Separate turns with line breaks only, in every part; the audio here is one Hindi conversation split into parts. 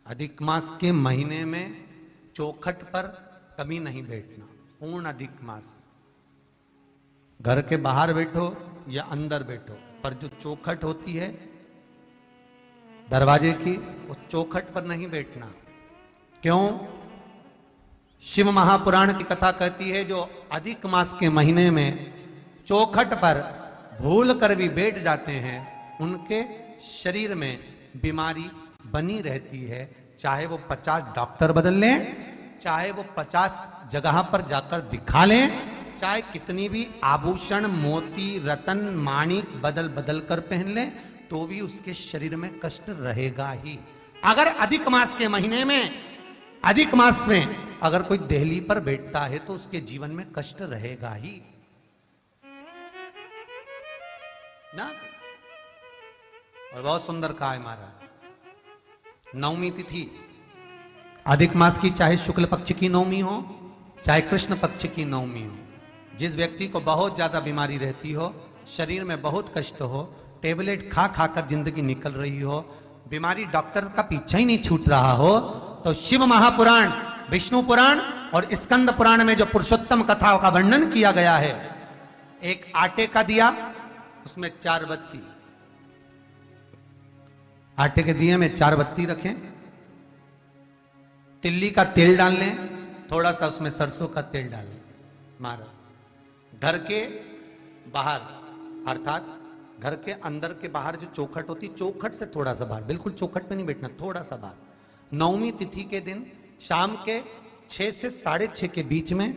अधिक मास के महीने में चौखट पर कभी नहीं बैठना, पूर्ण अधिक मास। घर के बाहर बैठो या अंदर बैठो, पर जो चौखट होती है दरवाजे की, उस चौखट पर नहीं बैठना। क्यों? शिव महापुराण की कथा कहती है जो अधिक मास के महीने में चौखट पर भूल कर भी बैठ जाते हैं, उनके शरीर में बीमारी बनी रहती है। चाहे वो 50 डॉक्टर बदल लें, चाहे वो 50 जगह पर जाकर दिखा लें, चाहे कितनी भी आभूषण मोती रतन माणिक बदल बदल कर पहन लें, तो भी उसके शरीर में कष्ट रहेगा ही। अगर अधिक मास के महीने में, अधिक मास में अगर कोई देहली पर बैठता है तो उसके जीवन में कष्ट रहेगा ही ना। और बहुत सुंदर कहा है महाराज, नवमी तिथि अधिक मास की, चाहे शुक्ल पक्ष की नवमी हो चाहे कृष्ण पक्ष की नवमी हो, जिस व्यक्ति को बहुत ज्यादा बीमारी रहती हो, शरीर में बहुत कष्ट हो, टेबलेट खा खा कर जिंदगी निकल रही हो, बीमारी डॉक्टर का पीछा ही नहीं छूट रहा हो, तो शिव महापुराण, विष्णु पुराण और स्कंद पुराण में जो पुरुषोत्तम कथाओं का वर्णन किया गया है, एक आटे का दिया, उसमें 4 बत्ती, आटे के दिए में 4 बत्ती रखें, तिल्ली का तेल डाल लें, थोड़ा सा उसमें सरसों का तेल डाल लें। महाराज घर के बाहर, अर्थात घर के अंदर के बाहर जो चौखट होती, चौखट से थोड़ा सा बाहर, बिल्कुल चौखट पे नहीं बैठना, थोड़ा सा बाहर, नवमी तिथि के दिन शाम के 6 से 6:30 के बीच में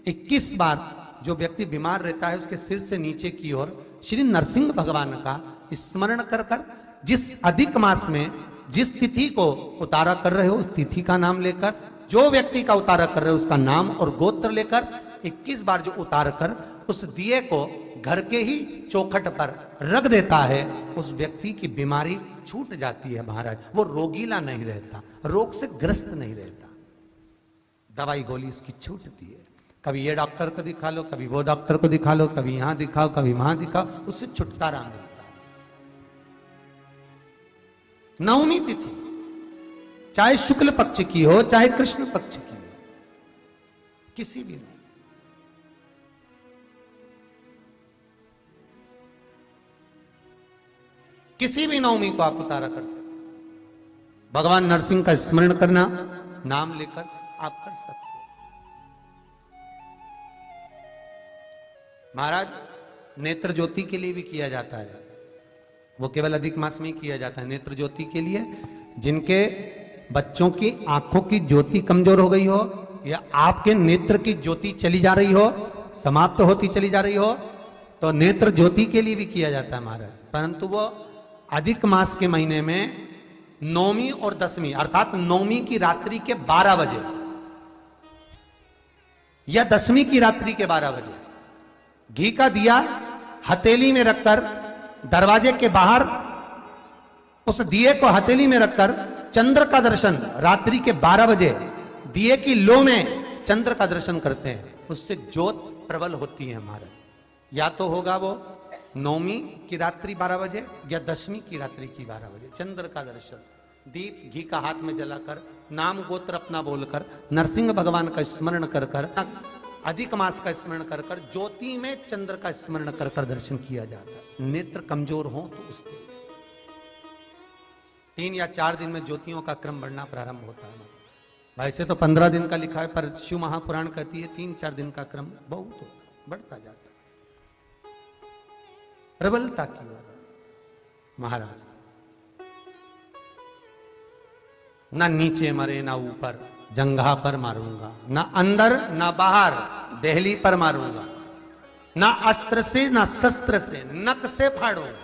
21 बार जो व्यक्ति बीमार रहता है उसके सिर से नीचे की ओर श्री नरसिंह भगवान का स्मरण कर कर, जिस अधिक मास में जिस तिथि को उतारा कर रहे हो उस तिथि का नाम लेकर, जो व्यक्ति का उतारा कर रहे हो उसका नाम और गोत्र लेकर 21 बार जो उतार कर उस दिए को घर के ही चौखट पर रख देता है, उस व्यक्ति की बीमारी छूट जाती है महाराज। वो रोगीला नहीं रहता, रोग से ग्रस्त नहीं रहता, दवाई गोली उसकी छूटती है। कभी ये डॉक्टर को दिखा लो, कभी वो डॉक्टर को दिखा लो, कभी यहां दिखाओ, कभी वहां दिखाओ, उससे छुटकारा मिलता है। नवमी तिथि चाहे शुक्ल पक्ष की हो चाहे कृष्ण पक्ष की हो, किसी भी नहीं, किसी भी नवमी को आप उतारा कर सकते, भगवान नरसिंह का स्मरण करना, नाम लेकर आप कर सकते। महाराज नेत्र ज्योति के लिए भी किया जाता है, वो केवल अधिक मास में ही किया जाता है। नेत्र ज्योति के लिए जिनके बच्चों की आंखों की ज्योति कमजोर हो गई हो, या आपके नेत्र की ज्योति चली जा रही हो, समाप्त होती चली जा रही हो, तो नेत्र ज्योति के लिए भी किया जाता है महाराज। परंतु वो अधिक मास के महीने में नौवीं और 10वीं, अर्थात नौवीं की रात्रि के 12 बजे या 10वीं की रात्रि के 12 बजे घी का दिया हथेली में रखकर, दरवाजे के बाहर उस दिए को हथेली में रखकर चंद्र का दर्शन, रात्रि के 12 बजे दिए की लो में चंद्र का दर्शन करते हैं, उससे ज्योत प्रबल होती है महाराज। या तो होगा वो नौवीं की रात्रि 12 बजे या 10वीं की रात्रि की 12 बजे चंद्र का दर्शन, दीप घी का हाथ में जलाकर, नाम गोत्र अपना बोलकर, नरसिंह भगवान का स्मरण कर कर, अधिक मास का स्मरण कर कर, ज्योति में चंद्र का स्मरण कर कर दर्शन किया जाता है। नेत्र कमजोर हो तो उसके 3 या 4 दिन में ज्योतियों का क्रम बढ़ना प्रारंभ होता है। वैसे तो 15 दिन का लिखा है, पर शिव महापुराण कहती है 3-4 दिन का क्रम बहुत होता है, बढ़ता जाता है, प्रबलता की ओर। महाराज ना नीचे मरे ना ऊपर, जंघा पर मारूंगा, ना अंदर ना बाहर, देहली पर मारूंगा, ना अस्त्र से ना शस्त्र से, नक से फाड़ूंगा।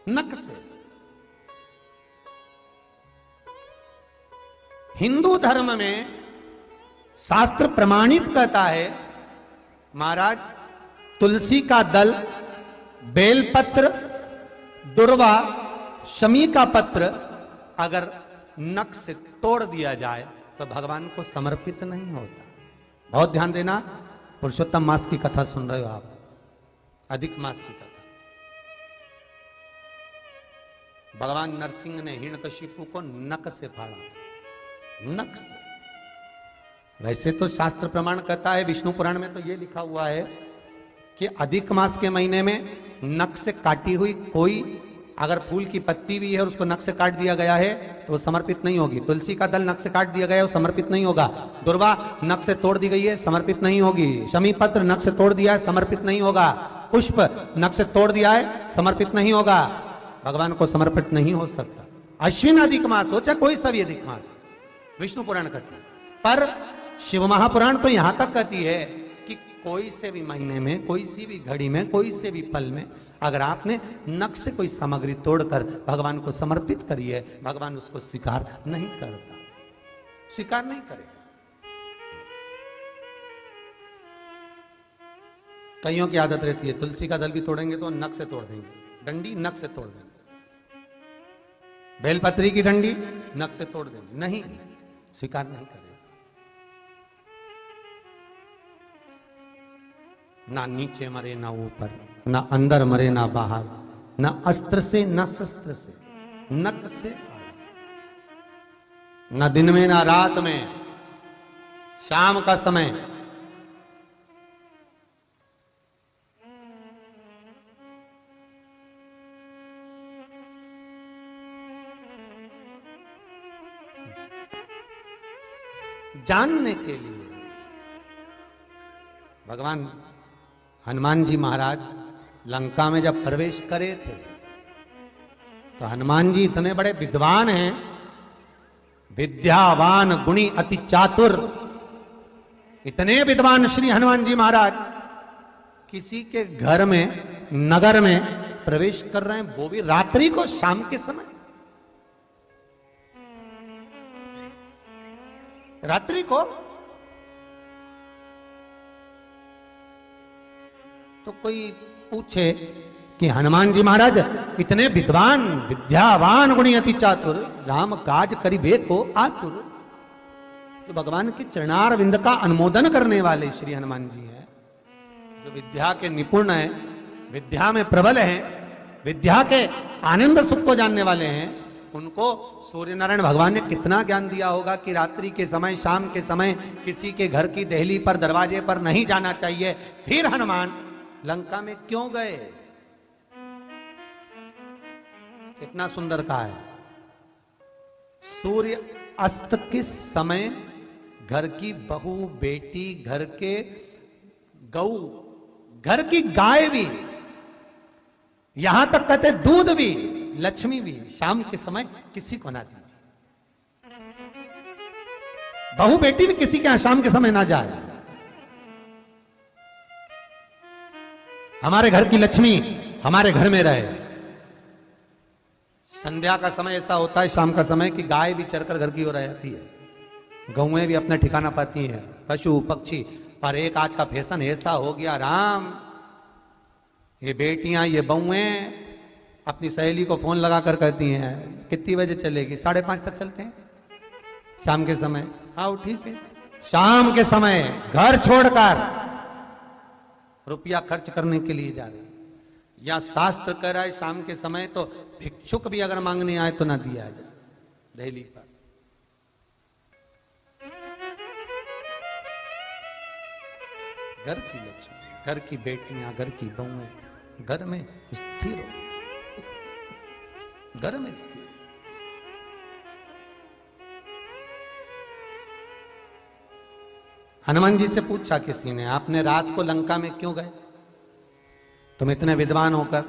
नक से। हिंदू धर्म में शास्त्र प्रमाणित कहता है महाराज, तुलसी का दल, बेलपत्र, दुर्वा, शमी का पत्र अगर नख से तोड़ दिया जाए तो भगवान को समर्पित नहीं होता। बहुत ध्यान देना, पुरुषोत्तम मास की कथा सुन रहे हो आप, अधिक मास की कथा। भगवान नरसिंह ने हिरण्यकशिपु को नक से फाड़ा था, नक से। वैसे तो शास्त्र प्रमाण कहता है, विष्णु पुराण में तो ये लिखा हुआ है कि अधिक मास के महीने में नख से काटी हुई कोई अगर फूल की पत्ती भी है और उसको नख से काट दिया गया है तो वो समर्पित नहीं होगी। तुलसी का दल नख से काट दिया गया है वो समर्पित नहीं होगा। दुर्वा नख से तोड़ दी गई है, समर्पित नहीं होगी। शमी पत्र नख से तोड़ दिया है, समर्पित नहीं होगा। पुष्प नख से तोड़ दिया है, समर्पित नहीं होगा। भगवान को समर्पित नहीं हो सकता। अश्विन अधिक मास हो चाहे कोई सा भी अधिक मास, विष्णु पुराण कहती है। पर शिव महापुराण तो यहां तक कहती है कि कोई से भी महीने में, कोई सी भी घड़ी में, कोई से भी पल में अगर आपने नख से कोई सामग्री तोड़कर भगवान को समर्पित करी है, भगवान उसको स्वीकार नहीं करता, स्वीकार नहीं करेगा। कईयों की आदत रहती है तुलसी का दल भी तोड़ेंगे तो नख से तोड़ देंगे, डंडी नख से तोड़ देंगे, बेलपत्री की डंडी नख से तोड़ देंगे, नहीं, स्वीकार नहीं करेगा। ना नीचे मरे ना ऊपर, ना अंदर मरे ना बाहर, ना अस्त्र से ना शस्त्र से, नख से फाड़ा, ना दिन में ना रात में, शाम का समय। जानने के लिए भगवान हनुमान जी महाराज लंका में जब प्रवेश करे थे तो हनुमान जी इतने बड़े विद्वान हैं, विद्यावान गुणी अति चातुर, इतने विद्वान श्री हनुमान जी महाराज किसी के घर में, नगर में प्रवेश कर रहे हैं, वो भी रात्रि को, शाम के समय, रात्रि को। तो कोई पूछे कि हनुमान जी महाराज इतने विद्वान, विद्यावान गुणी अति चातुर, राम काज करिबे को आतुर, तो भगवान के चरणार विंद का अनुमोदन करने वाले श्री हनुमान जी हैं, जो विद्या के निपुण हैं, विद्या में प्रबल हैं, विद्या के आनंद सुख को जानने वाले हैं। उनको सूर्य नारायण भगवान ने कितना ज्ञान दिया होगा कि रात्रि के समय, शाम के समय किसी के घर की देहली पर, दरवाजे पर नहीं जाना चाहिए। फिर हनुमान लंका में क्यों गए? कितना सुंदर कहा है, सूर्य अस्त के समय घर की बहू, बेटी, घर के गऊ, घर की गाय भी, यहां तक कहते दूध भी, लक्ष्मी भी शाम के समय किसी को ना दीजिए। बहू बेटी भी किसी के यहां शाम के समय ना जाए। हमारे घर की लक्ष्मी हमारे घर में रहे। संध्या का समय ऐसा होता है, शाम का समय, कि गाय भी चरकर घर की ओर आती है, गौएं भी अपना ठिकाना पाती हैं, पशु पक्षी। पर एक आज का फैशन ऐसा हो गया राम, ये बेटियां, ये बहुएं अपनी सहेली को फोन लगा कर कहती हैं कितनी बजे चलेगी? 5:30 तक चलते हैं शाम के समय। आओ ठीक है, शाम के समय घर छोड़कर रुपया खर्च करने के लिए जा रहे। या शास्त्र कह रहा है शाम के समय तो भिक्षुक भी अगर मांगने आए तो ना दिया जाए दहली पर। घर की लक्ष्मी, घर की बेटियां, घर की बहुएं घर में स्थिर हो, घर में स्थिर। हनुमान जी से पूछा किसी ने, आपने रात को लंका में क्यों गए? तुम इतने विद्वान होकर,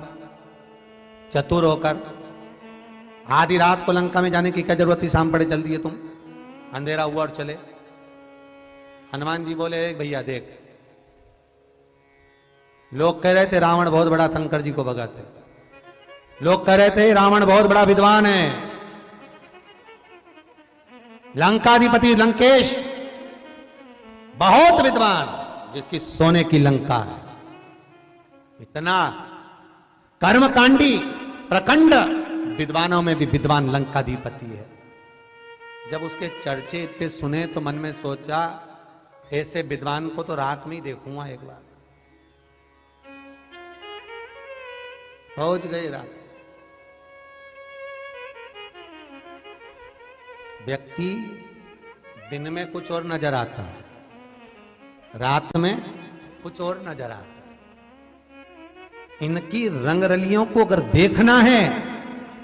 चतुर होकर, आधी रात को लंका में जाने की क्या जरूरत थी? शाम पड़े चल दिए तुम, अंधेरा हुआ और चले। हनुमान जी बोले भैया देख, लोग कह रहे थे रावण बहुत बड़ा शंकर जी को भगाते, लोग कह रहे थे रावण बहुत बड़ा विद्वान है, लंकाधिपति लंकेश बहुत विद्वान, जिसकी सोने की लंका है, इतना कर्मकांडी प्रखंड विद्वानों में भी विद्वान लंकाधिपति है। जब उसके चर्चे इतने सुने तो मन में सोचा ऐसे विद्वान को तो रात में ही देखूंगा एक बार। पहुंच गए रात, व्यक्ति दिन में कुछ और नजर आता है, रात में कुछ और नजर आता है। इनकी रंगरलियों को अगर देखना है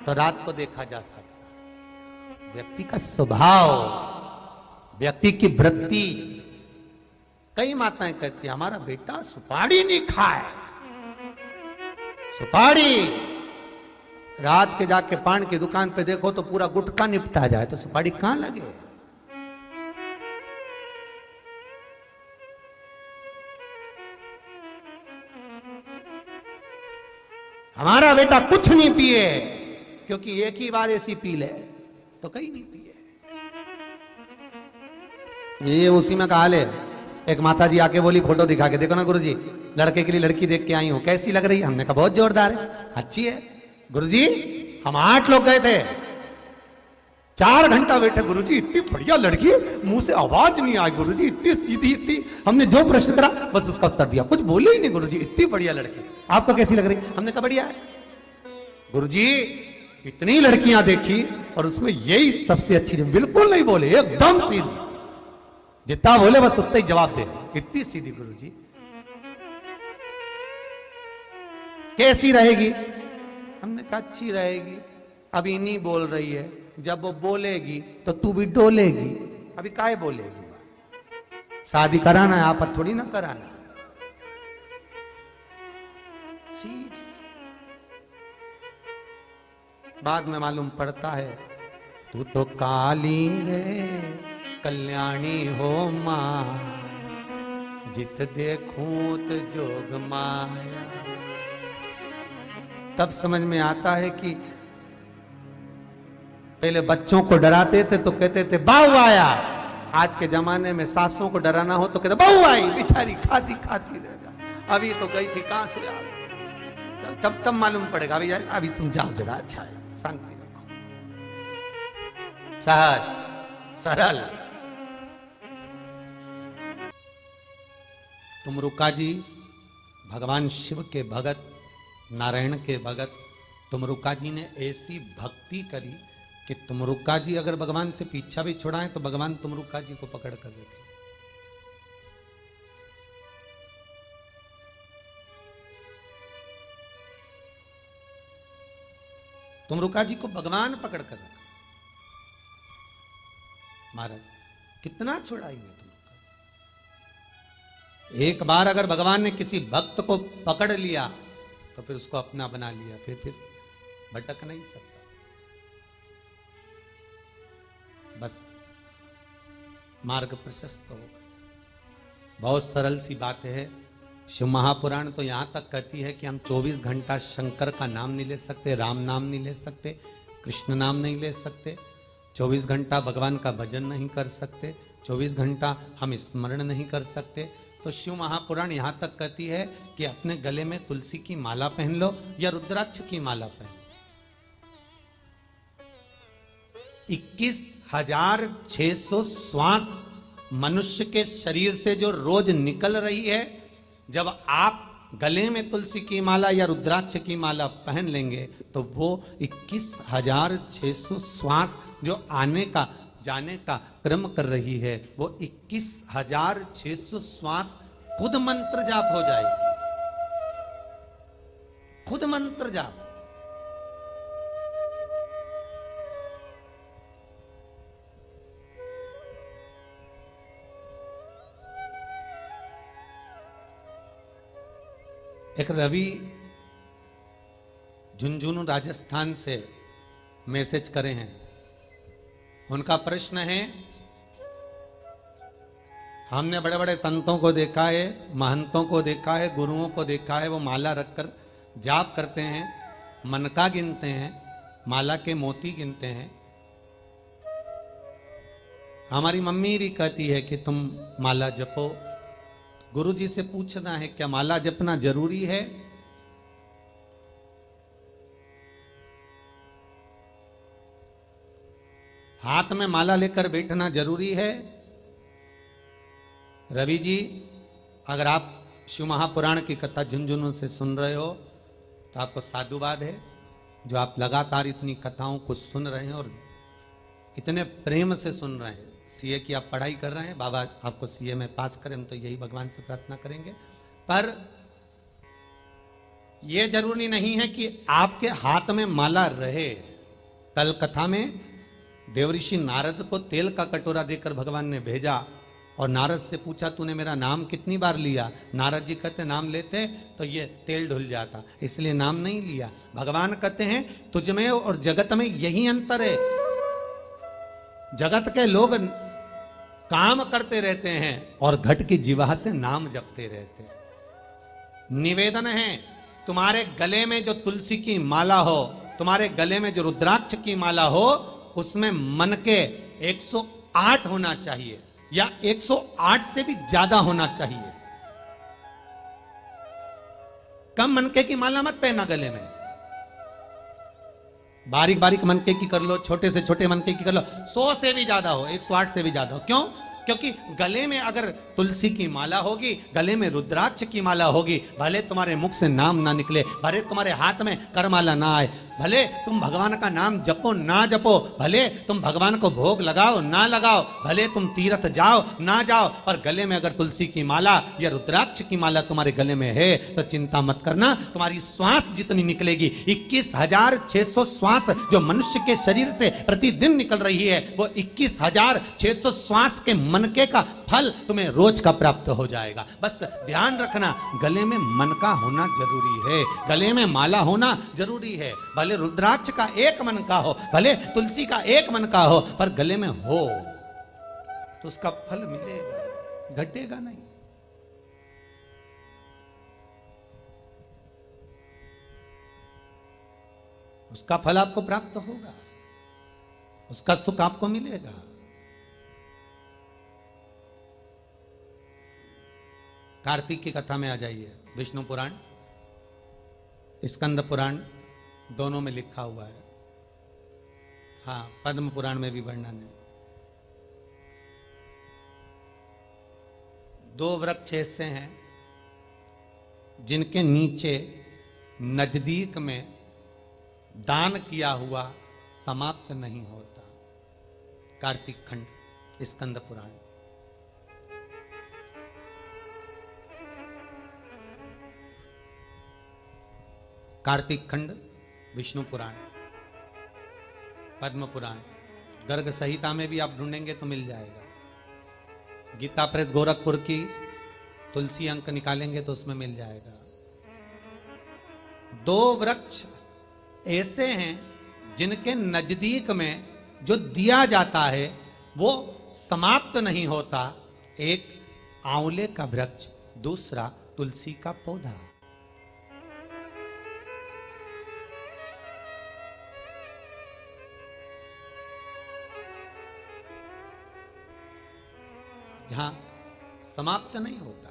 तो रात को देखा जा सकता है। व्यक्ति का स्वभाव, व्यक्ति की वृत्ति। कई माताएं कहती है हमारा बेटा सुपारी नहीं खाए, सुपारी। रात के जाके पान की दुकान पे देखो तो पूरा गुटखा निपटा जाए तो सुपारी कहां लगे। हमारा बेटा कुछ नहीं पिए, क्योंकि एक ही बार ऐसी पी ले तो कहीं नहीं पिए। ये उसी में कहा ले। एक माता जी आके बोली, फोटो दिखा के देखो ना गुरुजी, लड़के के लिए लड़की देख के आई हूं, कैसी लग रही है? हमने कहा बहुत जोरदार है, अच्छी है। गुरुजी हम 8 लोग गए थे, 4 घंटा बैठे। गुरुजी इतनी बढ़िया लड़की, मुंह से आवाज नहीं आई गुरुजी, इतनी सीधी, इतनी। हमने जो प्रश्न करा बस उसका उत्तर दिया, कुछ बोले ही नहीं। गुरुजी इतनी बढ़िया लड़की, आपको कैसी लग रही? हमने कहा बढ़िया है। गुरुजी इतनी लड़कियां देखी और उसमें यही सबसे अच्छी, बिल्कुल नहीं बोले, एकदम सीधी, जितना बोले बस उतना ही जवाब दे, इतनी सीधी। गुरुजी कैसी रहेगी? हमने कहा अच्छी रहेगी, अभी नहीं बोल रही है, जब वो बोलेगी तो तू भी डोलेगी। अभी काहे बोलेगी? शादी कराना है, आप थोड़ी ना कराना। सीधी। बाद में मालूम पड़ता है तू तो काली रे कल्याणी हो मां, जित देखूं तो जोग माया। तब समझ में आता है कि पहले बच्चों को डराते थे तो कहते थे बहू आया, आज के जमाने में सासों को डराना हो तो कहते बहू आई, बेचारी खाती खाती रह जा, अभी तो गई थी, कहां से आ गई। तब मालूम पड़ेगा अभी यार, अभी तुम जाओ जरा, अच्छा है, शांति रखो, सहज सरल। तुमरुका जी भगवान शिव के भगत, नारायण के भगत। तुमरुका जी ने ऐसी भक्ति करी कि तुमरुका जी अगर भगवान से पीछा भी छुड़ाएं तो भगवान तुमरुका जी को पकड़ कर रखे। तुमरुका जी को भगवान पकड़ कर रखा। महाराज कितना छुड़ाएंगे तुमरुका? एक बार अगर भगवान ने किसी भक्त को पकड़ लिया तो फिर उसको अपना बना लिया, फिर भटक नहीं सकता। बस मार्ग प्रशस्त हो गया। बहुत सरल सी बात है। शिव महापुराण तो यहां तक कहती है कि हम 24 घंटा शंकर का नाम नहीं ले सकते, राम नाम नहीं ले सकते, कृष्ण नाम नहीं ले सकते, 24 घंटा भगवान का भजन नहीं कर सकते, 24 घंटा हम स्मरण नहीं कर सकते। तो शिव महापुराण यहां तक कहती है कि अपने गले में तुलसी की माला पहन लो या रुद्राक्ष की माला पहन लो। 21,600 श्वास मनुष्य के शरीर से जो रोज निकल रही है, जब आप गले में तुलसी की माला या रुद्राक्ष की माला पहन लेंगे तो वो 21,600 श्वास जो आने का जाने का क्रम कर रही है, वो 21,600 श्वास खुद मंत्र जाप हो जाएगी। खुद मंत्र जाप। एक रवि झुंझुनू राजस्थान से मैसेज करे हैं। उनका प्रश्न है, हमने बड़े बड़े संतों को देखा है, महंतों को देखा है, गुरुओं को देखा है, वो माला रखकर जाप करते हैं, मनका गिनते हैं, माला के मोती गिनते हैं। हमारी मम्मी भी कहती है कि तुम माला जपो। गुरु जी से पूछना है क्या माला जपना जरूरी है? हाथ में माला लेकर बैठना जरूरी है? रवि जी, अगर आप शिव महापुराण की कथा झुंझुनू से सुन रहे हो तो आपको साधुवाद है, जो आप लगातार इतनी कथाओं को सुन रहे हैं और इतने प्रेम से सुन रहे हैं। सीए की आप पढ़ाई कर रहे हैं, बाबा आपको सीए में पास करें, हम तो यही भगवान से प्रार्थना करेंगे। पर यह जरूरी नहीं है कि आपके हाथ में माला रहे। कल कथा में देवऋषि नारद को तेल का कटोरा देकर भगवान ने भेजा और नारद से पूछा तूने मेरा नाम कितनी बार लिया। नारद जी कहते नाम लेते तो ये तेल धुल जाता, इसलिए नाम नहीं लिया। भगवान कहते हैं तुझ में और जगत में यही अंतर है। जगत के लोग काम करते रहते हैं और घट की जीवा से नाम जपते रहते हैं। निवेदन है तुम्हारे गले में जो तुलसी की माला हो, तुम्हारे गले में जो रुद्राक्ष की माला हो, उसमें मन के 108 होना चाहिए या 108 से भी ज्यादा होना चाहिए। कम मनके की माला मत पहना गले में। बारीक बारीक मनके की कर लो, छोटे से छोटे मनके की कर लो, 100 से भी ज्यादा हो, 108 से भी ज्यादा हो। क्यों? क्योंकि गले में अगर तुलसी की माला होगी, गले में रुद्राक्ष की माला होगी, भले तुम्हारे मुख से नाम ना निकले, भले तुम्हारे हाथ में करमाला ना आए, भले तुम भगवान का नाम जपो ना जपो, भले तुम भगवान को भोग लगाओ ना लगाओ, भले तुम तीर्थ जाओ ना जाओ, पर गले में अगर तुलसी की माला या रुद्राक्ष की माला तुम्हारे गले में है तो चिंता मत करना, तुम्हारी श्वास जितनी निकलेगी, 21,600 श्वास जो मनुष्य के शरीर से प्रतिदिन निकल रही है, वो 21,600 श्वास के मनके का फल तुम्हें रोज का प्राप्त हो जाएगा। बस ध्यान रखना, गले में मन का होना जरूरी है, गले में माला होना जरूरी है। भले रुद्राक्ष का एक मन का हो, भले तुलसी का एक मन का हो, पर गले में हो तो उसका फल मिलेगा, घटेगा नहीं। उसका फल आपको प्राप्त होगा, उसका सुख आपको मिलेगा। कार्तिक की कथा में आ जाइए। विष्णु पुराण, स्कंद पुराण दोनों में लिखा हुआ है। हाँ, पद्म पुराण में भी वर्णन है। 2 वृक्ष ऐसे हैं जिनके नीचे नजदीक में दान किया हुआ समाप्त नहीं होता। कार्तिक खंड, स्कंद पुराण। कार्तिक खंड, विष्णु पुराण, पद्म पुराण, गर्ग संहिता में भी आप ढूंढेंगे तो मिल जाएगा। गीता प्रेस गोरखपुर की तुलसी अंक निकालेंगे तो उसमें मिल जाएगा। 2 वृक्ष ऐसे हैं जिनके नजदीक में जो दिया जाता है वो समाप्त नहीं होता। एक आंवले का वृक्ष, दूसरा तुलसी का पौधा। जहां समाप्त नहीं होता।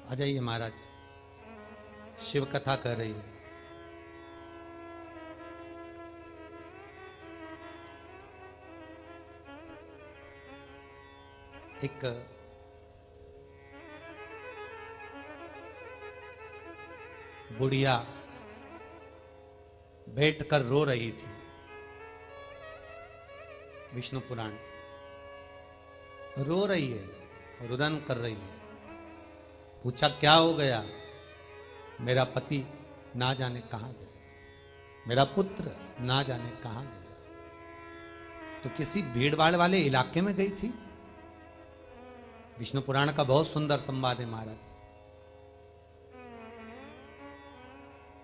आ जाइए महाराज, शिव कथा कर रही है। एक बुढ़िया बैठकर रो रही थी। विष्णु पुराण। रो रही है, रुदन कर रही है। पूछा क्या हो गया? मेरा पति ना जाने कहां गया, मेरा पुत्र ना जाने कहां गया। तो किसी भीड़ भाड़ वाले इलाके में गई थी। विष्णु पुराण का बहुत सुंदर संवाद है महाराज।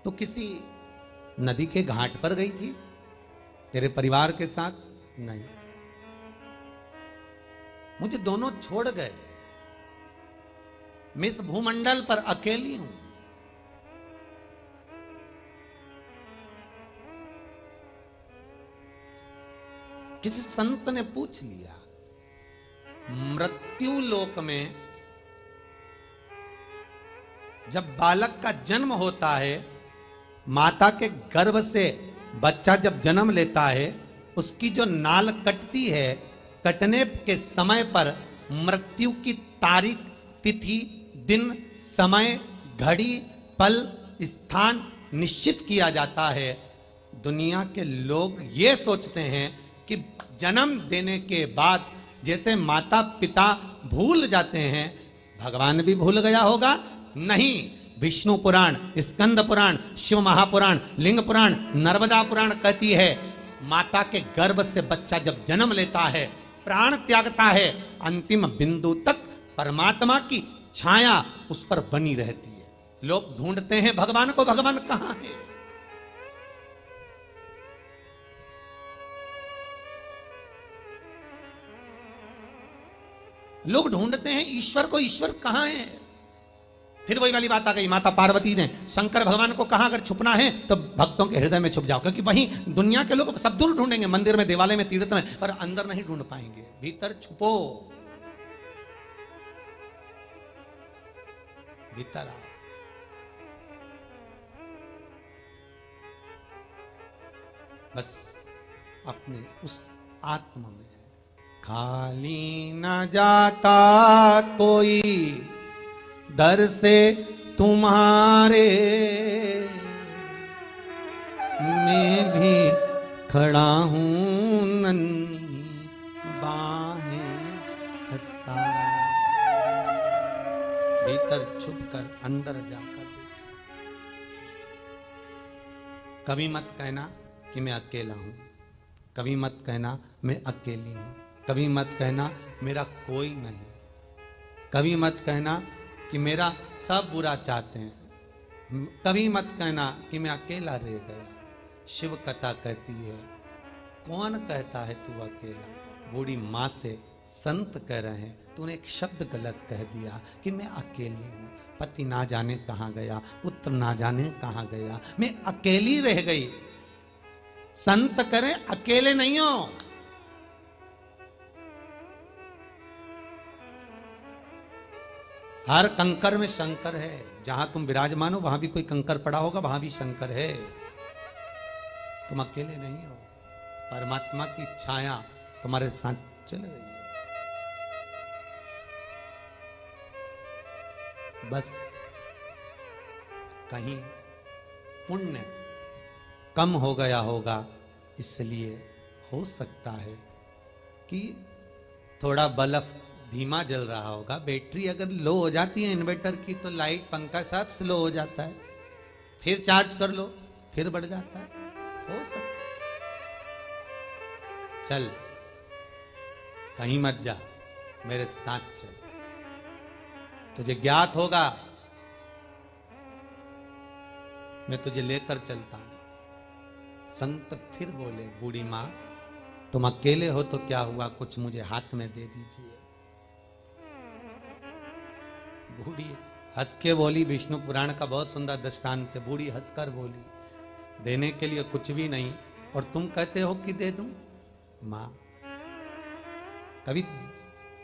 तो किसी नदी के घाट पर गई थी तेरे परिवार के साथ? नहीं, मुझे दोनों छोड़ गए, मैं इस भूमंडल पर अकेली हूं। किसी संत ने पूछ लिया, मृत्यु लोक में जब बालक का जन्म होता है, माता के गर्भ से बच्चा जब जन्म लेता है, उसकी जो नाल कटती है, कटने के समय पर मृत्यु की तारीख, तिथि, दिन, समय, घड़ी, पल, स्थान निश्चित किया जाता है। दुनिया के लोग ये सोचते हैं कि जन्म देने के बाद जैसे माता पिता भूल जाते हैं, भगवान भी भूल गया होगा। नहीं, विष्णु पुराण, स्कंद पुराण, शिव महापुराण, लिंग पुराण, नर्मदा पुराण कहती है माता के गर्भ से बच्चा जब जन्म लेता है, प्राण त्यागता है, अंतिम बिंदु तक परमात्मा की छाया उस पर बनी रहती है। लोग ढूंढते हैं भगवान को, भगवान कहां है? लोग ढूंढते हैं ईश्वर को, ईश्वर कहां है? फिर वही वाली बात आ गई, माता पार्वती ने शंकर भगवान को कहा अगर छुपना है तो भक्तों के हृदय में छुप जाओ, क्योंकि वहीं दुनिया के लोग सब दूर ढूंढेंगे, मंदिर में, देवालय में, तीर्थ में, पर अंदर नहीं ढूंढ पाएंगे। भीतर छुपो, भीतर आओ। बस अपने उस आत्मा में खाली न जाता कोई दर से तुम्हारे, मैं भी खड़ा हूं नन्ही बाहें फैलाए। भीतर छुपकर अंदर जाकर कभी मत कहना कि मैं अकेला हूं, कभी मत कहना मैं अकेली हूं, कभी मत कहना मेरा कोई नहीं, कभी मत कहना कि मेरा सब बुरा चाहते हैं, कभी मत कहना कि मैं अकेला रह गया। शिव कथा कहती है कौन कहता है तू अकेला? बूढ़ी माँ से संत कह रहे हैं तूने एक शब्द गलत कह दिया कि मैं अकेली हूं, पति ना जाने कहां गया, पुत्र ना जाने कहां गया, मैं अकेली रह गई। संत करे अकेले नहीं हो। हर कंकर में शंकर है, जहां तुम विराजमान हो वहां भी कोई कंकर पड़ा होगा, वहां भी शंकर है। तुम अकेले नहीं हो, परमात्मा की छाया तुम्हारे साथ चल रही है। बस कहीं पुण्य कम हो गया होगा, इसलिए हो सकता है कि थोड़ा बल्ब धीमा जल रहा होगा। बैटरी अगर लो हो जाती है इन्वर्टर की तो लाइट पंखा सब स्लो हो जाता है, फिर चार्ज कर लो फिर बढ़ जाता है, हो सकता है। चल कहीं मत जा, मेरे साथ चल, तुझे ज्ञात होगा मैं तुझे लेकर चलता हूं। संत फिर बोले बूढ़ी मां तुम अकेले हो तो क्या हुआ, कुछ मुझे हाथ में दे दीजिए। बूढ़ी हंस के बोली, विष्णु पुराण का बहुत सुंदर दृष्टांत है। बूढ़ी हंसकर बोली देने के लिए कुछ भी नहीं और तुम कहते हो कि दे दूं। मां कभी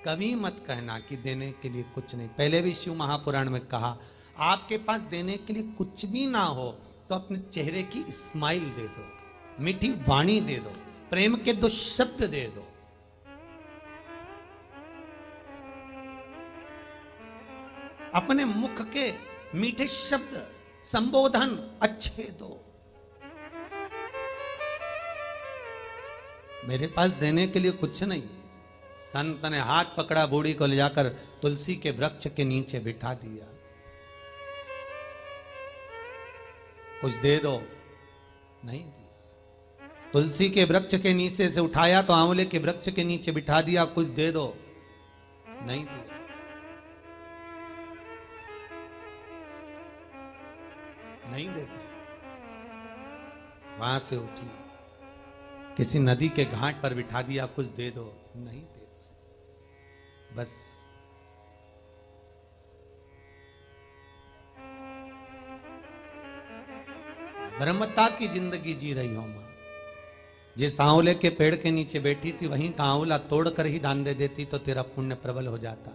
कभी मत कहना कि देने के लिए कुछ नहीं। पहले भी शिव महापुराण में कहा आपके पास देने के लिए कुछ भी ना हो तो अपने चेहरे की स्माइल दे दो, मीठी वाणी दे दो, प्रेम के दो शब्द दे दो। अपने मुख के मीठे शब्द, संबोधन अच्छे दो। मेरे पास देने के लिए कुछ नहीं। संत ने हाथ पकड़ा, बूढ़ी को ले जाकर तुलसी के वृक्ष के नीचे बिठा दिया। कुछ दे दो, नहीं दिया। तुलसी के वृक्ष के नीचे से उठाया तो आंवले के वृक्ष के नीचे बिठा दिया। कुछ दे दो, नहीं दिया। नहीं दे पाए। वहां से उठी, किसी नदी के घाट पर बिठा दिया, कुछ दे दो, नहीं दे पाए। बस ब्रह्मता की जिंदगी जी रही हो मां। जिस आंवले के पेड़ के नीचे बैठी थी वहीं का आंवला तोड़कर ही दान दे देती तो तेरा पुण्य प्रबल हो जाता।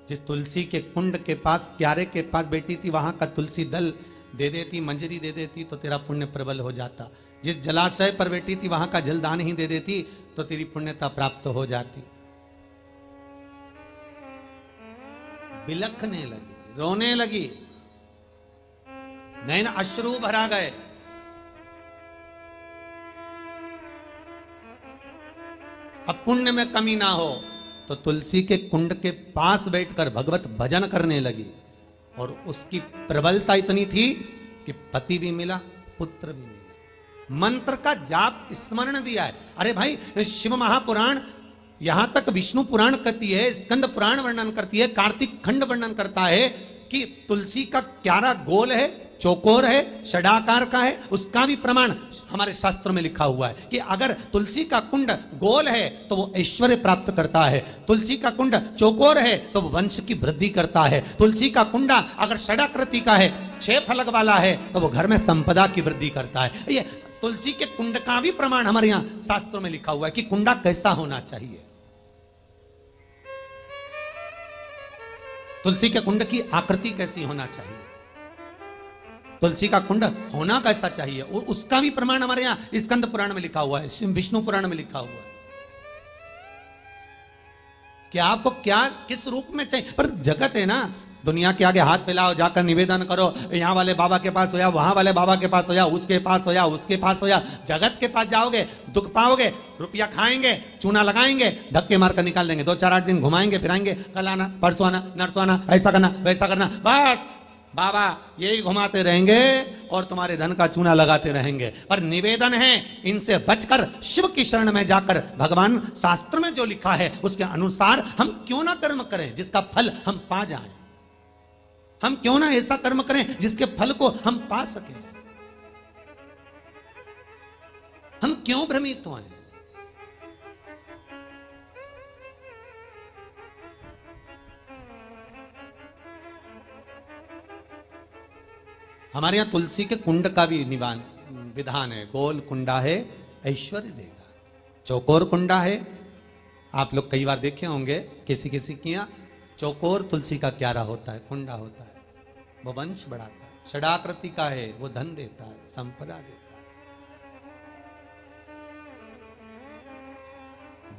जिस तुलसी के कुंड के पास, क्यारे के पास बैठी थी वहां का तुलसी दल दे देती, मंजरी दे देती तो तेरा पुण्य प्रबल हो जाता। जिस जलाशय पर बैठी थी वहां का जलदान ही दे देती तो तेरी पुण्यता प्राप्त हो जाती। बिलखने लगी, रोने लगी। नैन अश्रु भरा गए। अब पुण्य में कमी ना हो तो तुलसी के कुंड के पास बैठकर भगवत भजन करने लगी, और उसकी प्रबलता इतनी थी कि पति भी मिला, पुत्र भी मिला। मंत्र का जाप स्मरण दिया है। अरे भाई, शिव महापुराण, यहां तक विष्णु पुराण कहती है, स्कंद पुराण वर्णन करती है, कार्तिक खंड वर्णन करता है कि तुलसी का क्यारा गोल है, चौकोर है, षडाकार का है। उसका भी प्रमाण हमारे शास्त्रों में लिखा हुआ है कि अगर तुलसी का कुंड गोल है तो वो ऐश्वर्य प्राप्त करता है, तुलसी का कुंड चौकोर है तो वो वंश की वृद्धि करता है, तुलसी का कुंडा अगर षडाकृति का है, 6 फलक वाला है, तो वो घर में संपदा की वृद्धि करता है। ये तुलसी के कुंड का भी प्रमाण हमारे यहां शास्त्रों में लिखा हुआ है कि कुंडा कैसा होना चाहिए, तुलसी के कुंड की आकृति कैसी होना चाहिए, तुलसी का कुंड होना कैसा चाहिए, उसका भी प्रमाण हमारे यहां स्कंद पुराण में लिखा हुआ है, विष्णु पुराण में लिखा हुआ है कि आपको क्या किस रूप में चाहिए। पर जगत है ना, दुनिया के आगे हाथ फैलाओ, जाकर निवेदन करो, यहां वाले बाबा के पास हो या वहां वाले बाबा के पास हो या उसके पास हो या उसके पास हो या जगत के पास जाओगे, दुख पाओगे, रुपया खाएंगे, चूना लगाएंगे, धक्के मारकर निकाल देंगे, 2-4-8 दिन घुमाएंगे फिराएंगे, कल आना, परसों आना, नरसों आना, ऐसा करना वैसा करना, बस बाबा यही घुमाते रहेंगे और तुम्हारे धन का चूना लगाते रहेंगे। पर निवेदन है, इनसे बचकर शिव की शरण में जाकर भगवान शास्त्र में जो लिखा है उसके अनुसार हम क्यों ना कर्म करें जिसका फल हम पा जाएं। हम क्यों ना ऐसा कर्म करें जिसके फल को हम पा सकें। हम क्यों भ्रमित हों। हमारे यहां तुलसी के कुंड का भी विधान है। गोल कुंडा है ऐश्वर्य देगा, चौकोर कुंडा है, आप लोग कई बार देखे होंगे किसी किसी के यहाँ चौकोर तुलसी का क्यारा होता है, कुंडा होता है, वो वंश बढ़ाता है। षडाकृति का है, वो धन देता है, संपदा देता है।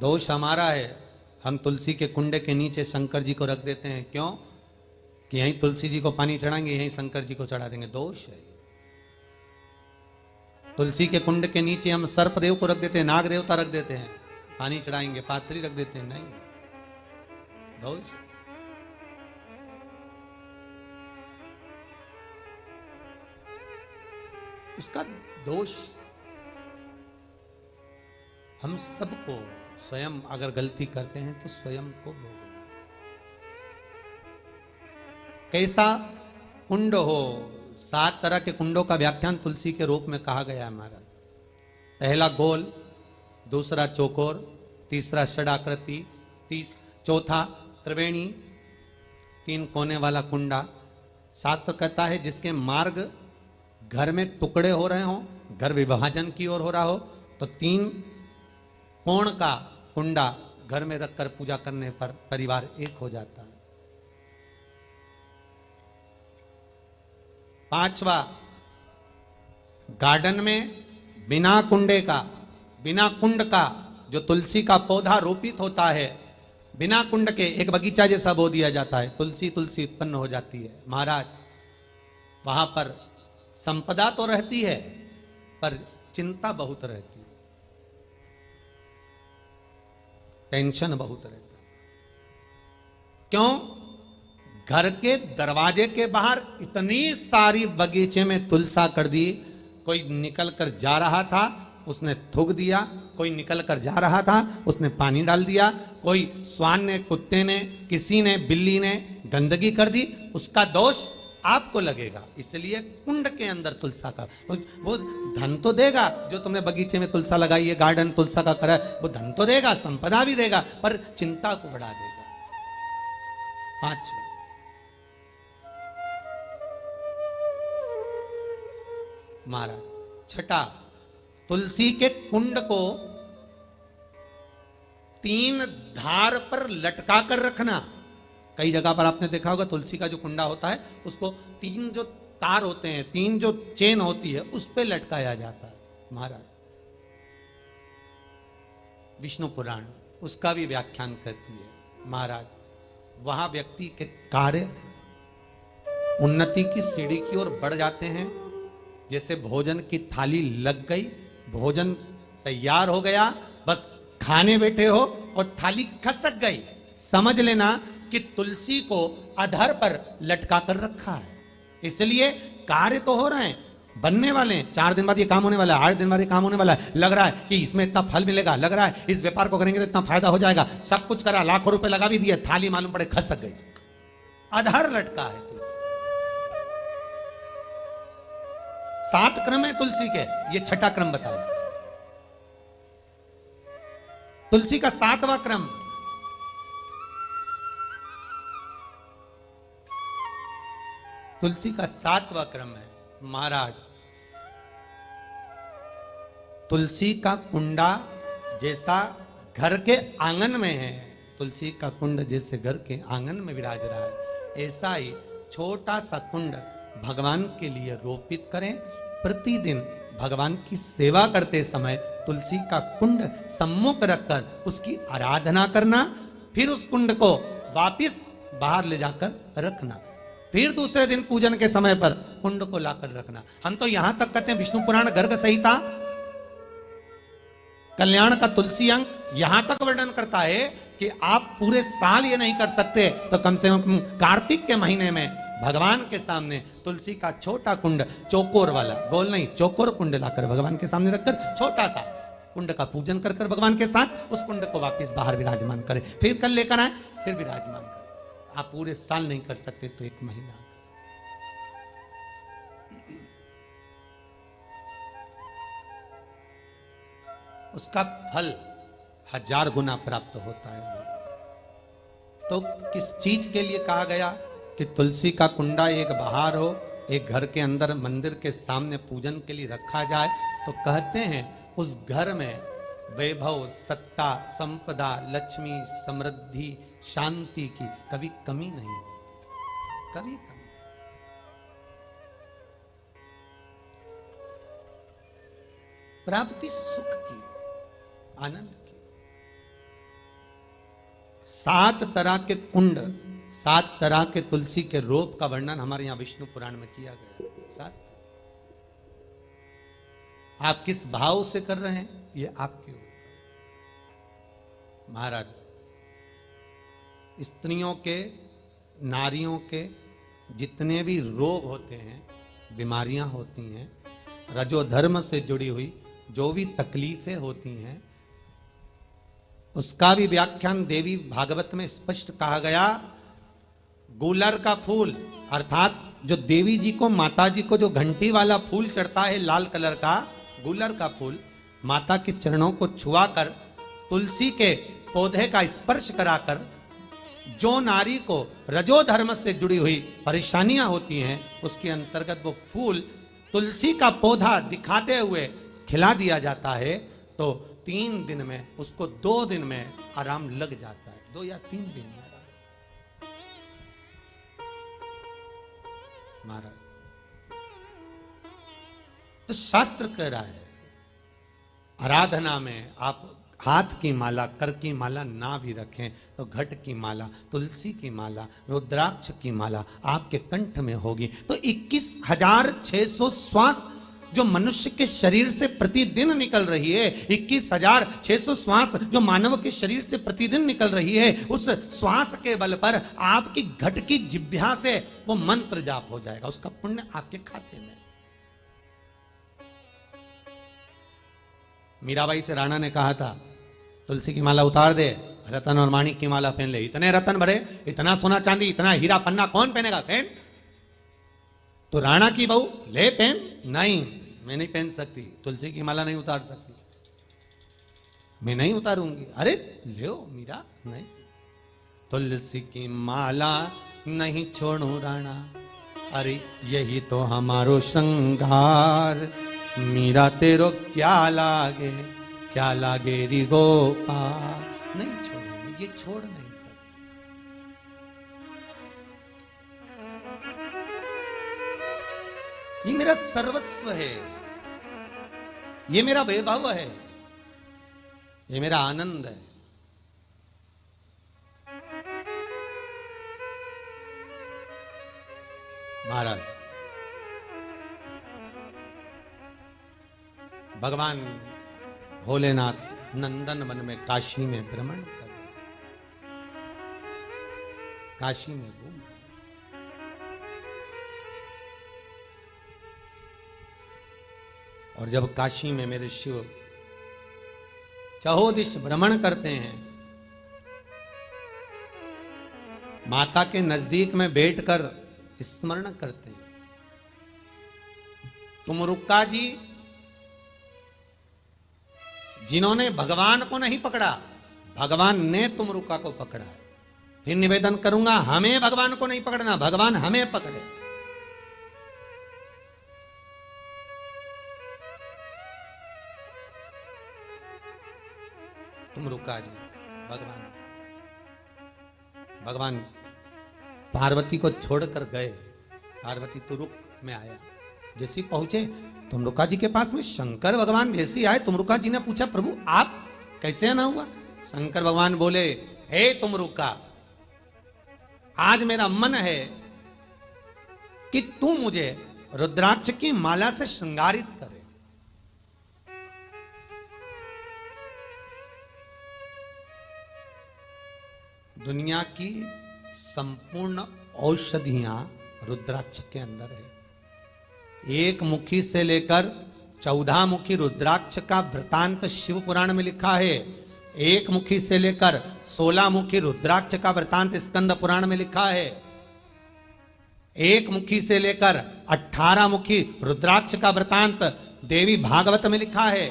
दोष हमारा है, हम तुलसी के कुंडे के नीचे शंकर जी को रख देते हैं। क्यों? कि यहीं तुलसी जी को पानी चढ़ाएंगे, यहीं शंकर जी को चढ़ा देंगे। दोष है। तुलसी के कुंड के नीचे हम सर्पदेव को रख देते हैं, नाग देवता रख देते हैं, पानी चढ़ाएंगे, पात्री रख देते हैं, नहीं, दोष। उसका दोष हम सबको, स्वयं अगर गलती करते हैं तो स्वयं को भोगना। कैसा कुंड हो, 7 तरह के कुंडों का व्याख्यान तुलसी के रूप में कहा गया है महाराज। पहला गोल, दूसरा चौकोर, तीसरा षडाकृति, चौथा त्रिवेणी, 3 कोने वाला कुंडा। शास्त्र कहता है जिसके मार्ग घर में टुकड़े हो रहे हो, घर विभाजन की ओर हो रहा हो, तो 3 कोण का कुंडा घर में रखकर पूजा करने पर परिवार एक हो जाता है। 5वां, गार्डन में बिना कुंडे का, बिना कुंड का जो तुलसी का पौधा रोपित होता है, बिना कुंड के एक बगीचा जैसा बो दिया जाता है, तुलसी तुलसी उत्पन्न हो जाती है। महाराज वहां पर संपदा तो रहती है पर चिंता बहुत रहती है, टेंशन बहुत रहता है। क्यों? घर के दरवाजे के बाहर इतनी सारी बगीचे में तुलसा कर दी, कोई निकल कर जा रहा था उसने थूक दिया, कोई निकल कर जा रहा था उसने पानी डाल दिया, कोई श्वान ने, कुत्ते ने, किसी ने, बिल्ली ने गंदगी कर दी, उसका दोष आपको लगेगा। इसलिए कुंड के अंदर तुलसा का वो धन तो देगा, जो तुमने बगीचे में तुलसा लगाई है, गार्डन तुलसा का करा, वो धन तो देगा, संपदा भी देगा, पर चिंता को बढ़ा देगा। 5, महाराज 6, तुलसी के कुंड को 3 धार पर लटका कर रखना। कई जगह पर आपने देखा होगा तुलसी का जो कुंडा होता है उसको 3 जो तार होते हैं, 3 जो चेन होती है उस पे लटकाया जाता है। महाराज विष्णु पुराण उसका भी व्याख्यान करती है। महाराज वहां व्यक्ति के कार्य उन्नति की सीढ़ी की ओर बढ़ जाते हैं। जैसे भोजन की थाली लग गई, भोजन तैयार हो गया, बस खाने बैठे हो और थाली खसक गई, समझ लेना कि तुलसी को अधर पर लटका कर रखा है। इसलिए कार्य तो हो रहे हैं, बनने वाले हैं, 4 दिन बाद ये काम होने वाला है, 8 दिन बाद ये काम होने वाला है, लग रहा है कि इसमें इतना फल मिलेगा, लग रहा है इस व्यापार को करेंगे तो इतना फायदा हो जाएगा, सब कुछ करा, लाखों रुपए लगा भी दिए, थाली मालूम पड़े खसक गई, अधर लटका है तुलसी। 7 क्रम है तुलसी के, ये 6ठा क्रम बताया। तुलसी का 7वां क्रम, तुलसी का 7वां क्रम है, महाराज तुलसी का कुंडा जैसा घर के आंगन में है, तुलसी का कुंड जैसे घर के आंगन में विराज रहा है, ऐसा ही छोटा सा कुंड भगवान के लिए रोपित करें। प्रतिदिन भगवान की सेवा करते समय तुलसी का कुंड सम्मुख रखकर उसकी आराधना करना, फिर उस कुंड को वापिस बाहर ले जाकर रखना, फिर दूसरे दिन पूजन के समय पर कुंड को लाकर रखना। हम तो यहां तक कहते हैं, विष्णु पुराण गर्ग संहिता कल्याण का तुलसी अंक यहां तक वर्णन करता है कि आप पूरे साल ये नहीं कर सकते तो कम से कम कार्तिक के महीने में भगवान के सामने तुलसी का छोटा कुंड, चौकोर वाला, गोल नहीं, चौकोर कुंड लाकर भगवान के सामने रखकर छोटा सा कुंड का पूजन कर कर भगवान के साथ उस कुंड को वापस बाहर विराजमान करें, फिर कल लेकर आए, फिर विराजमान करें। आप पूरे साल नहीं कर सकते तो 1 महीना, उसका फल 1000 गुना प्राप्त होता है। तो किस चीज के लिए कहा गया कि तुलसी का कुंडा एक बाहर हो, एक घर के अंदर मंदिर के सामने पूजन के लिए रखा जाए, तो कहते हैं उस घर में वैभव, सत्ता, संपदा, लक्ष्मी, समृद्धि, शांति की कभी कमी नहीं, कभी कमी। प्राप्ति सुख की, आनंद की। 7 तरह के कुंड, 7 तरह के तुलसी के रोप का वर्णन हमारे यहां विष्णु पुराण में किया गया है। 7। आप किस भाव से कर रहे हैं ये आपके ऊपर। महाराज, स्त्रियों के, नारियों के जितने भी रोग होते हैं, बीमारियां होती हैं, रजोधर्म से जुड़ी हुई जो भी तकलीफें होती हैं, उसका भी व्याख्यान देवी भागवत में स्पष्ट कहा गया। गुलर का फूल, अर्थात जो देवी जी को, माता जी को जो घंटी वाला फूल चढ़ता है लाल कलर का, गुलर का फूल, माता के चरणों को छुआकर, तुलसी के पौधे का स्पर्श कराकर, जो नारी को रजोधर्म से जुड़ी हुई परेशानियां होती हैं, उसके अंतर्गत वो फूल, तुलसी का पौधा दिखाते हुए खिला दिया जाता है, तो 3 दिन में, उसको 2 दिन में आराम लग जाता है, 2 या 3 दिन में आराम। महाराज, तो शास्त्र कह रहा है आराधना में आप हाथ की माला, कर की माला ना भी रखें तो घट की माला, तुलसी की माला, रुद्राक्ष की माला आपके कंठ में होगी, तो 21,600 श्वास जो मनुष्य के शरीर से प्रतिदिन निकल रही है, 21,600 श्वास जो मानव के शरीर से प्रतिदिन निकल रही है, उस श्वास के बल पर आपकी घट की जिह्वा से वो मंत्र जाप हो जाएगा, उसका पुण्य आपके खाते में। मीराबाई से राणा ने कहा था, तुलसी की माला उतार दे, रतन और माणिक की माला पहन ले। इतने रतन भरे, इतना सोना चांदी, इतना हीरा पन्ना कौन पहनेगा? पहन। तो राणा की बहू, ले पहन। नहीं, मैं नहीं पहन सकती, तुलसी की माला नहीं उतार सकती, मैं नहीं उतारूंगी। अरे ले मीरा, नहीं, तुलसी की माला नहीं छोड़ू राणा, अरे यही तो हमारो श्रृंगार, मीरा तेरो क्या लागे, क्या लागे री गोपाल। नहीं छोड़ूंगी, ये छोड़ नहीं सकती। ये मेरा सर्वस्व है, ये मेरा वैभव है, ये मेरा आनंद है। महाराज भगवान भोलेनाथ नंदन वन में काशी में भ्रमण कर रहे, काशी में घूम। और जब काशी में मेरे शिव चहुदिश भ्रमण करते हैं, माता के नजदीक में बैठकर स्मरण करते हैं, तुमरुक्का जी जिन्होंने भगवान को नहीं पकड़ा, भगवान ने तुमरुक्का को पकड़ा। फिर निवेदन करूंगा, हमें भगवान को नहीं पकड़ना, भगवान हमें पकड़े। तुमरुक्का जी भगवान पार्वती को छोड़कर गए। पार्वती तुरुक में आया, जैसे पहुंचे तुमरुक्का जी के पास में शंकर भगवान जैसे आए, तुमरुक्का जी ने पूछा प्रभु आप कैसे आना हुआ? शंकर भगवान बोले, हे तुमरुक्का, आज मेरा मन है कि तू मुझे रुद्राक्ष की माला से श्रृंगारित करे। दुनिया की संपूर्ण औषधियां रुद्राक्ष के अंदर है। एक मुखी से लेकर 14 मुखी रुद्राक्ष का वृतांत शिव पुराण में लिखा है। एक मुखी से लेकर 16 मुखी रुद्राक्ष का वृतांत स्कंद पुराण में लिखा है। एक मुखी से लेकर 18 मुखी रुद्राक्ष का वृतांत देवी भागवत में लिखा है।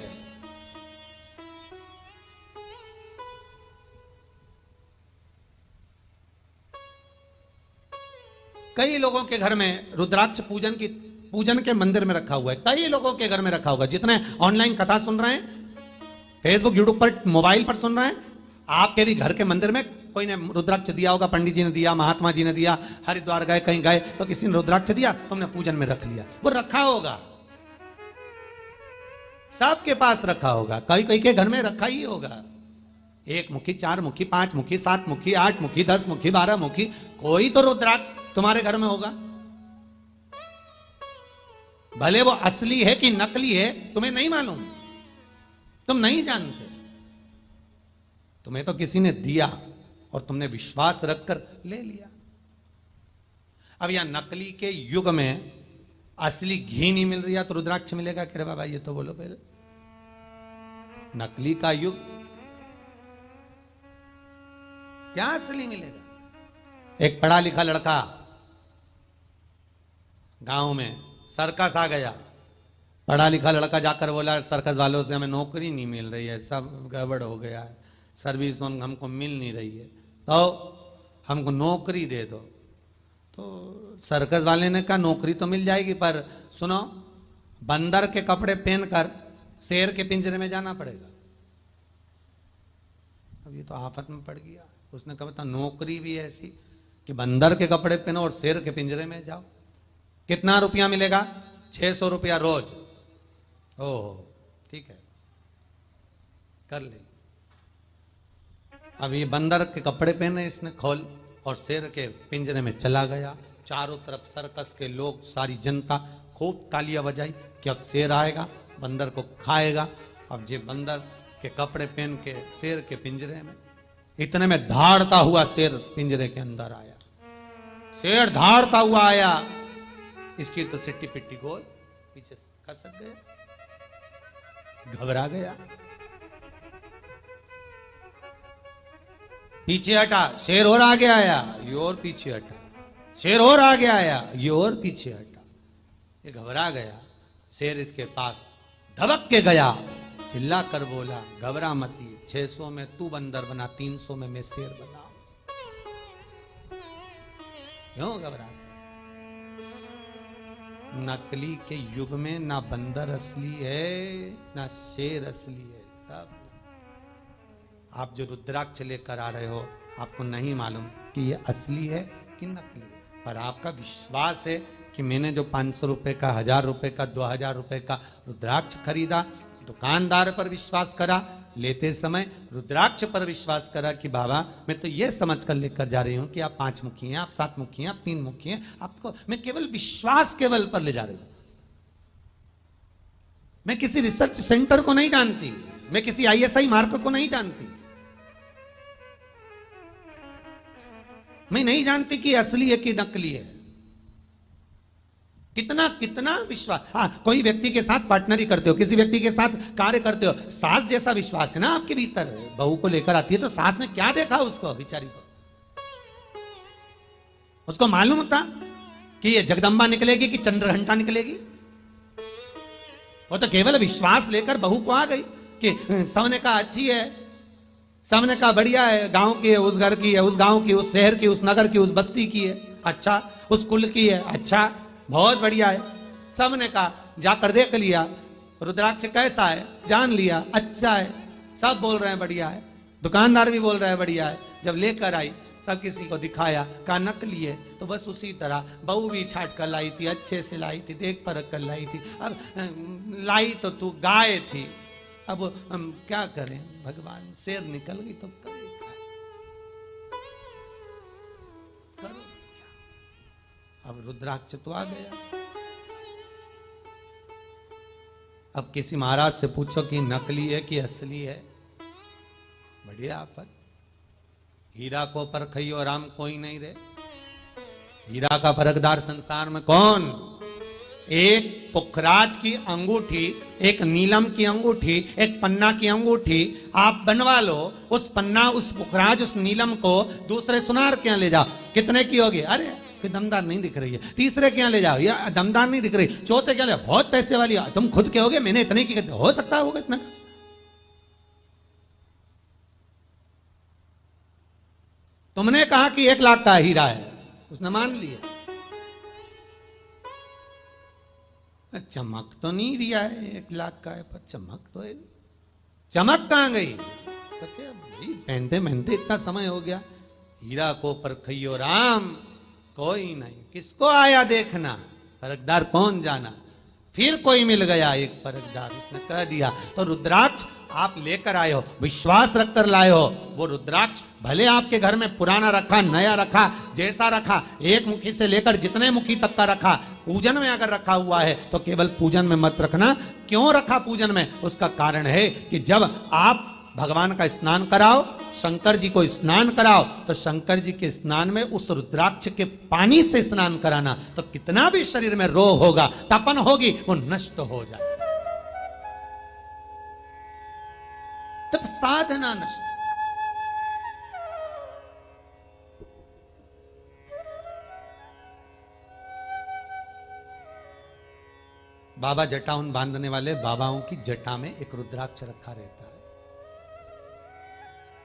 कई लोगों के घर में रुद्राक्ष पूजन के मंदिर में रखा हुआ है। कई लोगों के घर में रखा होगा। जितने ऑनलाइन कथा सुन रहे हैं, फेसबुक यूट्यूब पर मोबाइल पर सुन रहे हैं, आपके भी घर के मंदिर में कोई ने रुद्राक्ष दिया होगा। पंडित जी ने दिया, महात्मा जी ने दिया, हरिद्वार गए कहीं गए तो किसी ने रुद्राक्ष दिया, तुमने पूजन में रख लिया। वो रखा होगा, सबके पास रखा होगा, कई कई के घर में रखा ही होगा। 1 मुखी, 4 मुखी, 5 मुखी, 7 मुखी, 8 मुखी, 10 मुखी, 12 मुखी, कोई तो रुद्राक्ष तुम्हारे घर में होगा। भले वो असली है कि नकली है तुम्हें नहीं मालूम, तुम नहीं जानते, तुम्हें तो किसी ने दिया और तुमने विश्वास रखकर ले लिया। अब यहां नकली के युग में असली घी नहीं मिल रही तो रुद्राक्ष मिलेगा कि? रे बाबा ये तो बोलो पहले। नकली का युग, क्या असली मिलेगा? एक पढ़ा लिखा लड़का गांव में सर्कस आ गया। पढ़ा लिखा लड़का जाकर बोला सर्कस वालों से हमें नौकरी नहीं मिल रही है, सब गड़बड़ हो गया है, सर्विस हमको मिल नहीं रही है, तो हमको नौकरी दे दो। तो सर्कस वाले ने कहा नौकरी तो मिल जाएगी, पर सुनो बंदर के कपड़े पहनकर शेर के पिंजरे में जाना पड़ेगा। अब ये तो आफत में पड़ गया। उसने कहा था नौकरी भी ऐसी कि बंदर के कपड़े पहनो और शेर के पिंजरे में जाओ। कितना रुपया मिलेगा? 600 रुपया रोज। ओह ठीक है, कर ले। अब ये बंदर के कपड़े पहने इसने खोल और शेर के पिंजरे में चला गया। चारों तरफ सर्कस के लोग, सारी जनता खूब तालियां बजाई कि अब शेर आएगा, बंदर को खाएगा। अब ये बंदर के कपड़े पहन के शेर के पिंजरे में, इतने में धाड़ता हुआ शेर पिंजरे के अंदर आया। शेर धाड़ता हुआ आया, इसकी तो सिट्टी पिट्टी गोल पीछे खसक गया, घबरा गया, पीछे हटा। शेर और आगे आया, ये और पीछे हटा। शेर और आगे आया, ये और पीछे हटा। ये घबरा गया। शेर इसके पास धबक के गया, चिल्ला कर बोला घबरा मती, 600 में तू बंदर बना, 300 में मैं शेर बना। क्यों घबरा? नकली के युग में ना बंदर असली है ना शेर असली है, सब। आप जो रुद्राक्ष लेकर आ रहे हो, आपको नहीं मालूम कि ये असली है कि नकली है, पर आपका विश्वास है कि मैंने जो 500 रुपए का, 1000 रुपए का, 2000 रुपए का रुद्राक्ष खरीदा, दुकानदार पर विश्वास करा, लेते समय रुद्राक्ष पर विश्वास करा कि बाबा मैं तो ये समझ कर लेकर जा रही हूं कि आप 5 मुखी हैं, आप 7 मुखी हैं, आप 3 मुखी हैं, आपको मैं केवल विश्वास केवल पर ले जा रही हूं। मैं किसी रिसर्च सेंटर को नहीं जानती, मैं किसी ISI मार्क को नहीं जानती, मैं नहीं जानती कि असली है कि नकली है। कितना कितना विश्वास। हाँ, कोई व्यक्ति के साथ पार्टनरी करते हो, किसी व्यक्ति के साथ कार्य करते हो, सास जैसा विश्वास है ना आपके भीतर। बहू को लेकर आती है तो सास ने क्या देखा उसको, बिचारी को, उसको मालूम था कि ये जगदंबा निकलेगी कि चंद्रघंटा निकलेगी। वो तो केवल विश्वास लेकर बहू को आ गई कि सबने कहा अच्छी है, सबने कहा बढ़िया है, गांव की है, उस घर की है, उस गांव की, उस शहर की, उस नगर की, उस बस्ती की है, अच्छा, उस कुल की है, अच्छा, बहुत बढ़िया है। सबने कहा, जाकर देख लिया रुद्राक्ष कैसा है, जान लिया अच्छा है, सब बोल रहे हैं बढ़िया है, दुकानदार भी बोल रहा है बढ़िया है। जब लेकर आई तब किसी को दिखाया, कहा नकली है, तो बस उसी तरह बहू भी छाट कर लाई थी, अच्छे से लाई थी, देख परख कर लाई थी। अब लाई तो तू गाय थी, अब हम क्या करें भगवान, शेर निकल गई तो करें क्या? करो क्या? अब रुद्राक्ष तो आ गया। अब किसी महाराज से पूछो कि नकली है कि असली है, बढ़िया आफत। हीरा को परखइयो राम कोई नहीं रे। हीरा का परखदार संसार में कौन? एक पुखराज की अंगूठी, एक नीलम की अंगूठी, एक पन्ना की अंगूठी आप बनवा लो, उस पन्ना, उस पुखराज, उस नीलम को दूसरे सुनार के यहाँ ले जाओ, कितने की होगी? अरे कि दमदार नहीं दिख रही है। तीसरे के यहाँ ले जाओ, या दमदार नहीं दिख रही। चौथे के यहाँ बहुत पैसे वाली, तुम खुद कहोगे मैंने इतने की, हो सकता होगा इतना। तुमने कहा कि 1 लाख का हीरा है, उसने मान लिया। चमक तो नहीं दिया है 1 लाख का है, पर चमक तो है। चमक कहां गई? तो क्या भाई, पहनते पहनते इतना समय हो गया। हीरा को परखइयो राम कोई नहीं, किसको आया देखना, परखदार कौन जाना। फिर कोई मिल गया एक परखदार, उसने कह दिया तो रुद्राक्ष आप लेकर आए हो, विश्वास रखकर लाए हो। वो रुद्राक्ष भले आपके घर में पुराना रखा, नया रखा, जैसा रखा, 1 मुखी से लेकर जितने मुखी तक का रखा, पूजन में अगर रखा हुआ है तो केवल पूजन में मत रखना। क्यों रखा पूजन में? उसका कारण है कि जब आप भगवान का स्नान कराओ, शंकर जी को स्नान कराओ, तो शंकर जी के स्नान में उस रुद्राक्ष के पानी से स्नान कराना, तो कितना भी शरीर में रोग होगा, तपन होगी, वो नष्ट हो जाए। तब साधना नष्ट। बाबा जटाउन बांधने वाले बाबाओं की जटा में एक रुद्राक्ष रखा रहता है।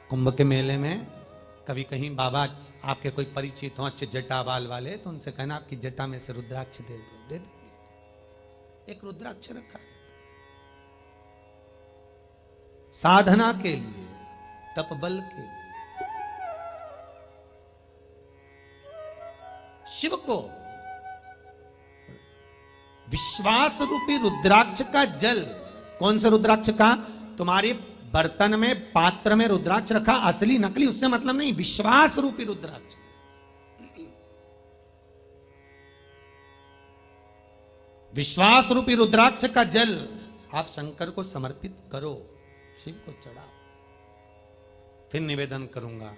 कुंभ के मेले में कभी कहीं बाबा आपके कोई परिचित हो अच्छे जटा बाल वाले, तो उनसे कहना आपकी जटा में से रुद्राक्ष दे दो, दे देंगे। एक रुद्राक्ष रखा है साधना के लिए, तप बल के लिए। शिव को विश्वास रूपी रुद्राक्ष का जल, कौन से रुद्राक्ष का? तुम्हारे बर्तन में, पात्र में रुद्राक्ष रखा, असली नकली उससे मतलब नहीं, विश्वास रूपी रुद्राक्ष। विश्वास रूपी रुद्राक्ष का जल आप शंकर को समर्पित करो, शिव को चढ़ाओ। फिर निवेदन करूंगा,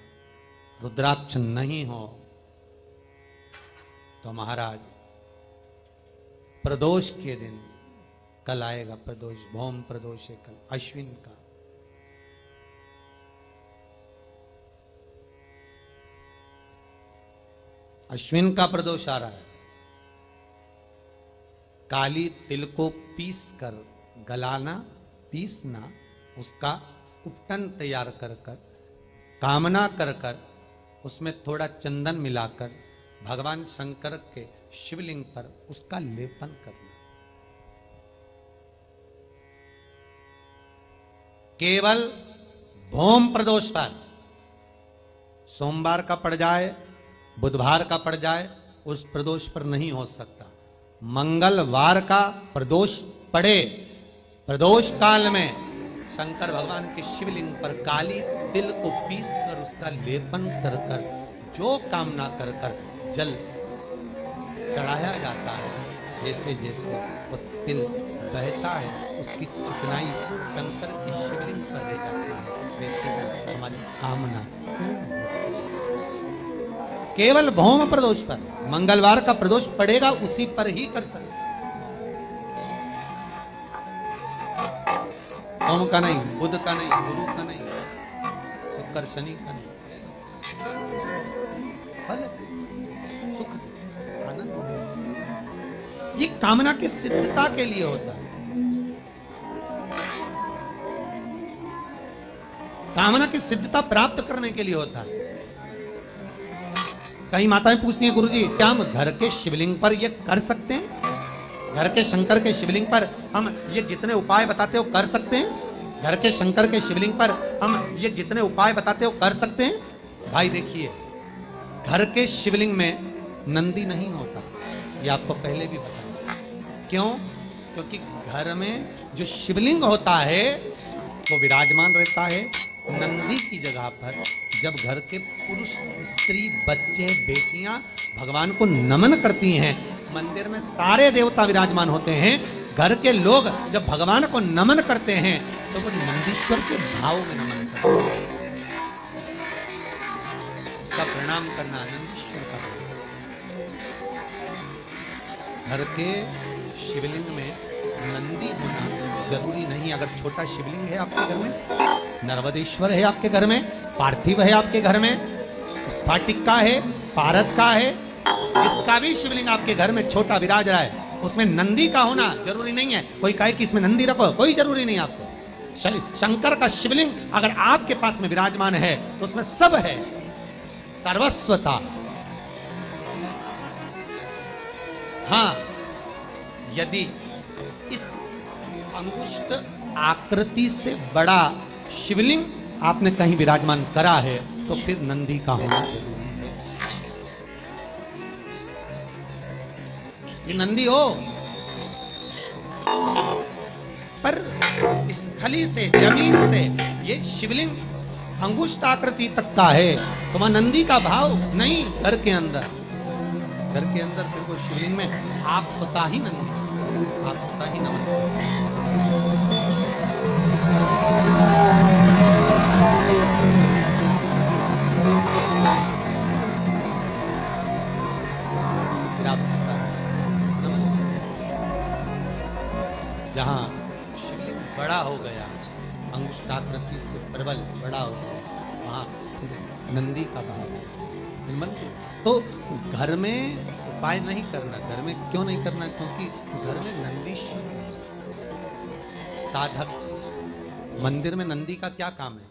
रुद्राक्ष नहीं हो तो महाराज प्रदोष के दिन, कल आएगा प्रदोष, भौम प्रदोष है कल, अश्विन का, अश्विन का प्रदोष आ रहा है। काली तिल को पीस कर, गलाना, पीसना, उसका उपटन तैयार कर कर, कामना कर कर, उसमें थोड़ा चंदन मिलाकर भगवान शंकर के शिवलिंग पर उसका लेपन करना। केवल भौम प्रदोष पर, सोमवार का पड़ जाए, बुधवार का पड़ जाए, उस प्रदोष पर नहीं हो सकता। मंगलवार का प्रदोष पड़े प्रदोष काल में शंकर भगवान के शिवलिंग पर काली तिल को पीस कर उसका लेपन कर कर जो कामना कर कर जल चढ़ाया जाता है, जैसे जैसे वो तिल बहता है उसकी चिकनाई शंकर की शिवलिंग पर रह जाती है, वैसे हमारी कामना केवल भौम प्रदोष पर, मंगलवार का प्रदोष पड़ेगा उसी पर ही कर सकते। सोम का नहीं, बुध का नहीं, गुरु का नहीं, शुक्र शनि का नहीं, फल दे, सुख दे, आनंद दे। ये कामना की सिद्धता के लिए होता है। कामना की सिद्धता प्राप्त करने के लिए होता है। कई माताएं पूछती हैं, गुरुजी क्या हम घर के शिवलिंग पर ये कर सकते हैं? घर के शंकर के शिवलिंग पर हम ये जितने उपाय बताते हो कर सकते हैं? घर के शंकर के शिवलिंग पर हम ये जितने उपाय बताते हो कर सकते हैं? भाई देखिए, घर के शिवलिंग में नंदी नहीं होता, ये आपको पहले भी बताया। क्यों? क्योंकि घर में जो शिवलिंग होता है वो विराजमान रहता है नंदी की जगह पर। जब घर के पुरुष, स्त्री, बच्चे, बेटियां भगवान को नमन करती हैं, मंदिर में सारे देवता विराजमान होते हैं, घर के लोग जब भगवान को नमन करते हैं तो वो नंदीश्वर के भाव में नमन करते हैं। उसका प्रणाम करना नंदीश्वर का। घर के शिवलिंग में नंदी होना जरूरी नहीं। अगर छोटा शिवलिंग है आपके घर में, नर्मदेश्वर है आपके घर में, पार्थिव है आपके घर में, स्फाटिक का है, पारद का है, जिसका भी शिवलिंग आपके घर में छोटा विराज रहा है, उसमें नंदी का होना जरूरी नहीं है। कोई कहे कि इसमें नंदी रखो, कोई जरूरी नहीं आपको। शंकर का शिवलिंग अगर आपके पास में विराजमान है तो उसमें सब है, सर्वस्वता। हाँ, यदि इस अंगुष्ठ आकृति से बड़ा शिवलिंग आपने कहीं विराजमान करा है तो फिर नंदी का होना जरूरी है। ये नंदी हो, पर स्थली से, जमीन से ये शिवलिंग अंगुष्ठ आकृति तक का है तो वहां नंदी का भाव नहीं। घर के अंदर फिर वो शिवलिंग में आप स्वतः ही नंदी, आप स्वतः ही नमन। फिर आप स्वतः नमन। जहां शिवलिंग बड़ा हो गया, अंगुष्ठाकृति से प्रबल बड़ा हो गया, वहां नंदी का भाव है। मंदिर तो घर में उपाय नहीं करना। घर में क्यों नहीं करना? क्योंकि घर में नंदीश्वर साधक, मंदिर में नंदी का क्या काम है?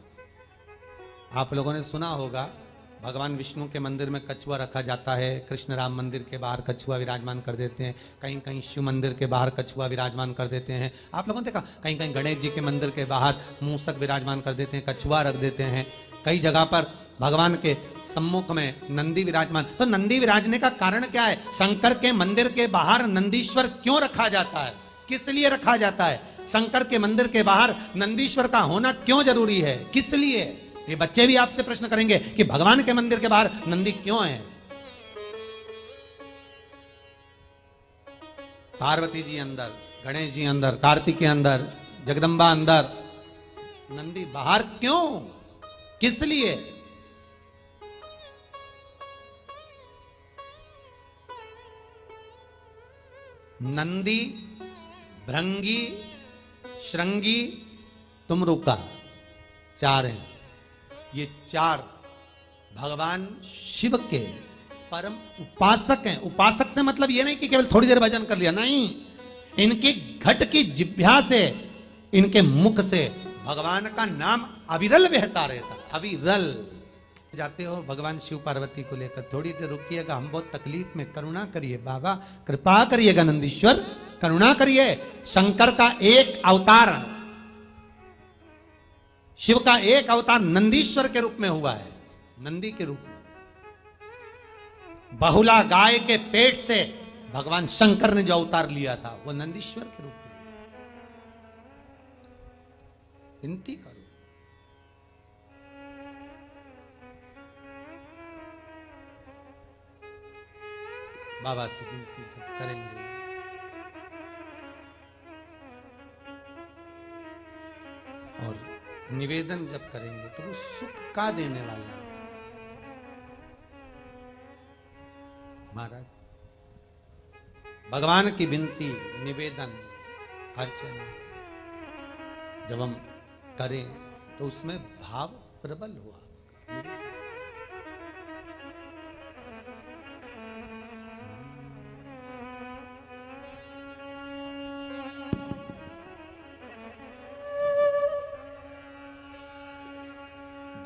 आप लोगों ने सुना होगा भगवान विष्णु के मंदिर में कछुआ रखा जाता है, कृष्ण राम मंदिर के बाहर कछुआ विराजमान कर देते हैं, कहीं कहीं शिव मंदिर के बाहर कछुआ विराजमान कर देते हैं। आप लोगों ने देखा कहीं कहीं गणेश जी के मंदिर के बाहर मूसक विराजमान कर देते हैं, कछुआ रख देते हैं। कई जगह पर भगवान के सम्मुख में नंदी विराजमान। तो नंदी विराजने का कारण क्या है? शंकर के मंदिर के बाहर नंदीश्वर क्यों रखा जाता है? किस लिए रखा जाता है? शंकर के मंदिर के बाहर नंदीश्वर का होना क्यों जरूरी है? किस लिए? ये बच्चे भी आपसे प्रश्न करेंगे कि भगवान के मंदिर के बाहर नंदी क्यों है? पार्वती जी अंदर, गणेश जी अंदर, कार्तिक अंदर, जगदम्बा अंदर, नंदी बाहर क्यों? किस लिए? नंदी, भृंगी, श्रृंगी, तुमरुका, चार हैं। ये चार भगवान शिव के परम उपासक हैं। उपासक से मतलब ये नहीं कि केवल थोड़ी देर भजन कर लिया, नहीं। इनके घट की जिह्वा से, इनके मुख से भगवान का नाम अविरल बहता रहता। अविरल जाते हो भगवान शिव पार्वती को लेकर, थोड़ी देर रुकिएगा, हम बहुत तकलीफ में, करुणा करिए बाबा, कृपा करिएगा नंदीश्वर, करुणा करिए। शंकर का एक अवतार, शिव का एक अवतार नंदीश्वर के रूप में हुआ है, नंदी के रूप में। बहुला गाय के पेट से भगवान शंकर ने जो अवतार लिया था वो नंदीश्वर के रूप में। विनती करो। बाबा से विनती जब करेंगे और निवेदन जब करेंगे तो वो सुख का देने वाला है। महाराज भगवान की विनती, निवेदन, अर्चना जब हम करें तो उसमें भाव प्रबल हुआ।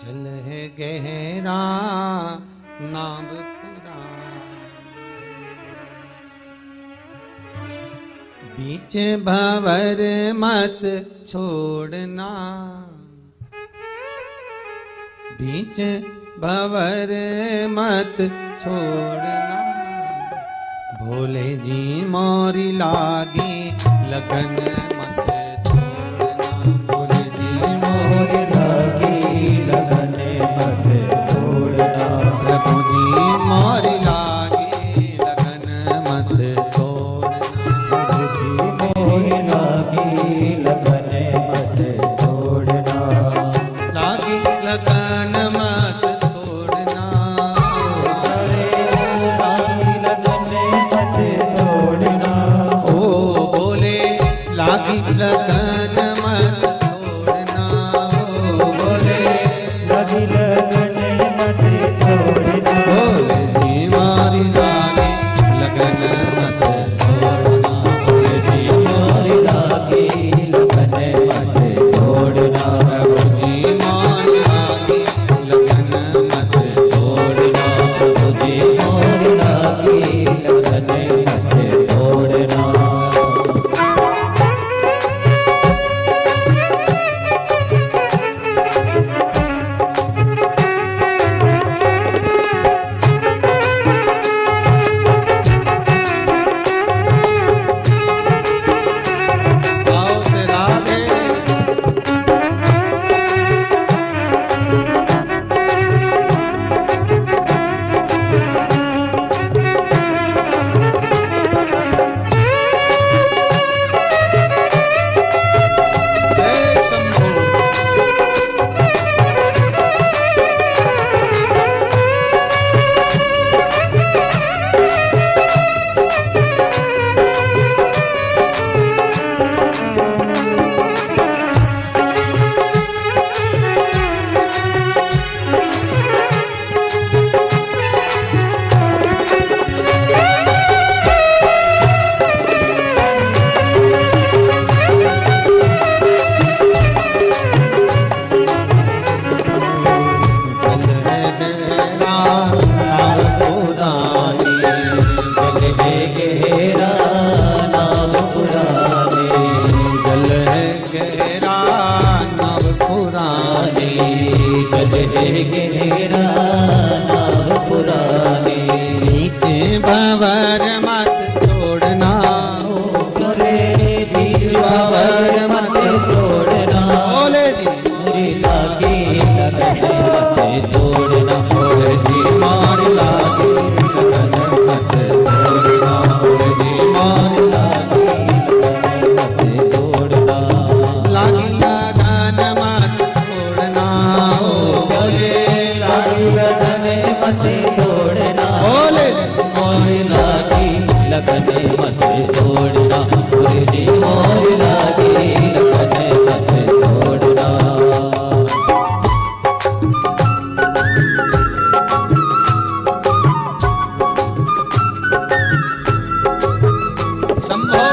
जल है गहरा नाव पुराना, बीच भंवर मत छोड़ना, बीच भंवर मत छोड़ना, भोले जी मोरी लागी लगन मत छोड़ना, भोले जी मोरी लागी लगन मत छोड़ना, प्रभु जी मोरी लागी लगन मत छोड़ना, प्रभु जी मोरी लागी लगन मत छोड़ना, लागी लगन मत छोड़ना, लागी लगन मत छोड़ना, ओ बोले लागी लगन मत छोड़ना, ओ बोले लागी लगन मत छोड़ना, भोले जी मारी लागी लगन मत छोड़ना, भोले जी मारी लागी लगन मत छोड़ना, प्रभु जी मारी लागी लगन मत छोड़ना, प्रभु जी मारी लागी लगन मत छोड़ना। आओ से राधे जय शंभो। जल है गहरा नाव पुरानी, जल है गहरा नाव पुरानी, नीचे भंवर मत छोड़ना, बोले बीच भंवर मत छोड़ना, बोले जी मोरी लागी लगन मत छोड़ना, बोले जी मारी लागी लगन मत छोड़ना, बोले जी मारी लागी लगन मत छोड़ना, लागी लगन मत छोड़ना, ओ बोले लागी लगन मत छोड़ना, बोले मोरी लागी लगन मत छोड़ना, बोले जी मोरी लागी लगन मत छोड़ना। शंभो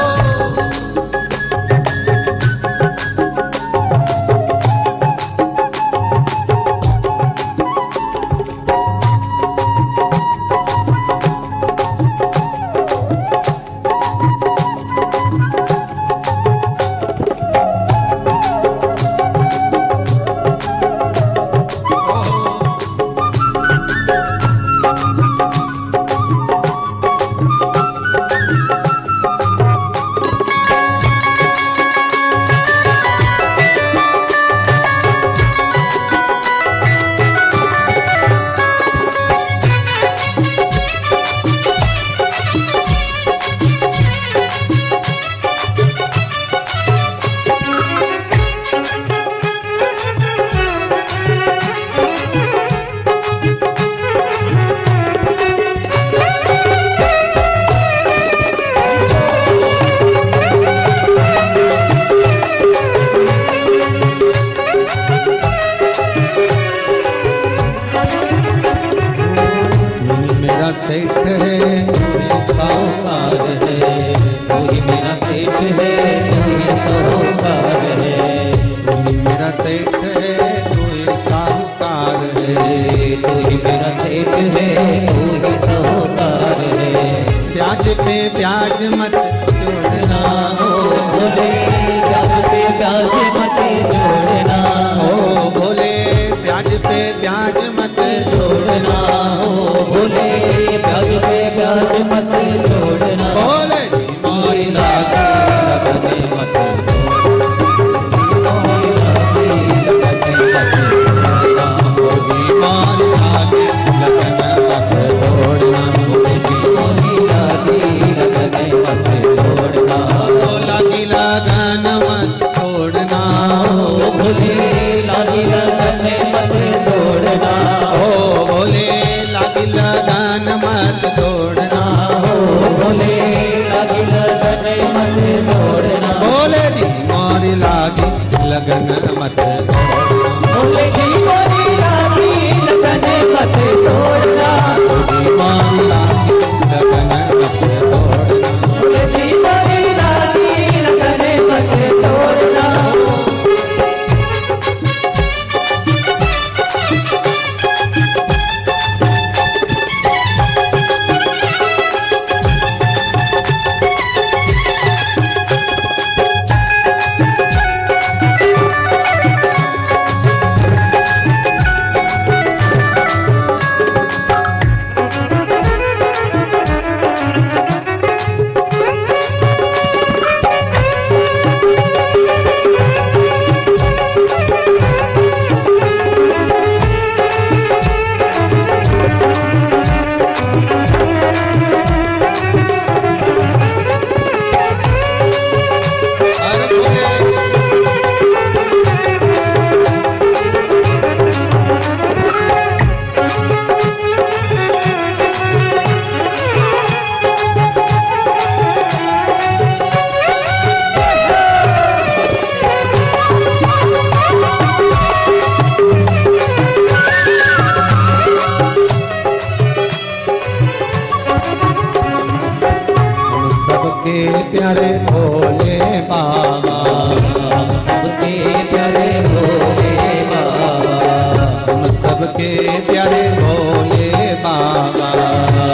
मत तोड़ना।
बोले जी मोरी लागी लगन मत तोड़ना।
बोले जी मोरी लागी लगन मत तोड़ना।
जी मोरी लागी लगन मत तोड़ना।
बोले जी मोरी लागी लगन मत तोड़ना।
प्यारे भोले बाबा,
हम सबके प्यारे भोले बाबा।
हम सबके प्यारे भोले बाबा,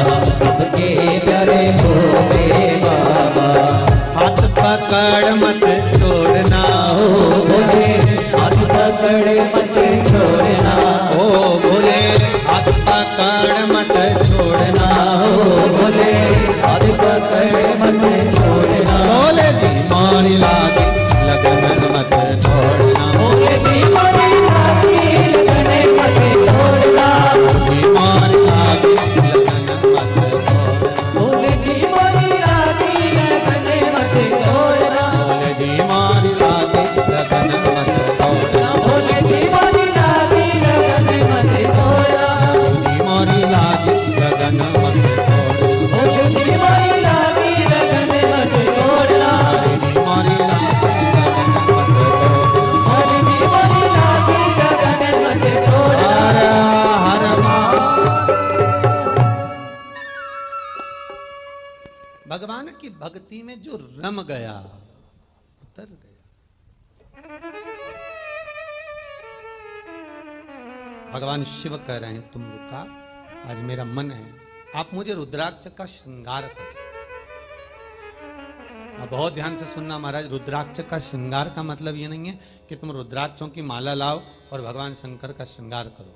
हम सबके प्यारे भोले बाबा।
हाथ पकड़ मत छोड़ना
ओ भोले हाथ पकड़ मत छोड़ना।
ओ भोले हाथ पकड़ मत छोड़ना
ओ भोले हाथ पकड़ मत छोड़ना।
भोले जी मारी लागी लगन मत छोड़ना।
भोले जी मारी लागी लगन मत छोड़ना।
जी मारी लागी लगन मत छोड़ना।
भोले जी मारी लागी लगन मत छोड़ना।
भोले जी मारी लागी लगन मत छोड़ना।
भोले जी मारी लागी लगन मत छोड़ना।
जी मारी लागी लगन मत छोड़ना।
भोले जी मारी लागी लगन मत छोड़ना।
जी मारी लागी लगन मत छोड़ना।
भोले जी मारी लागी लगन मत छोड़ना।
हर हर भगवान की भक्ति में जो रम गया, उतर गया। भगवान शिव कह रहे हैं तुम रुका, आज मेरा मन है, आप मुझे रुद्राक्ष का श्रृंगार करो। अब बहुत ध्यान से सुनना महाराज, रुद्राक्ष का श्रृंगार का मतलब ये नहीं है कि तुम रुद्राक्षों की माला लाओ और भगवान शंकर का श्रृंगार करो।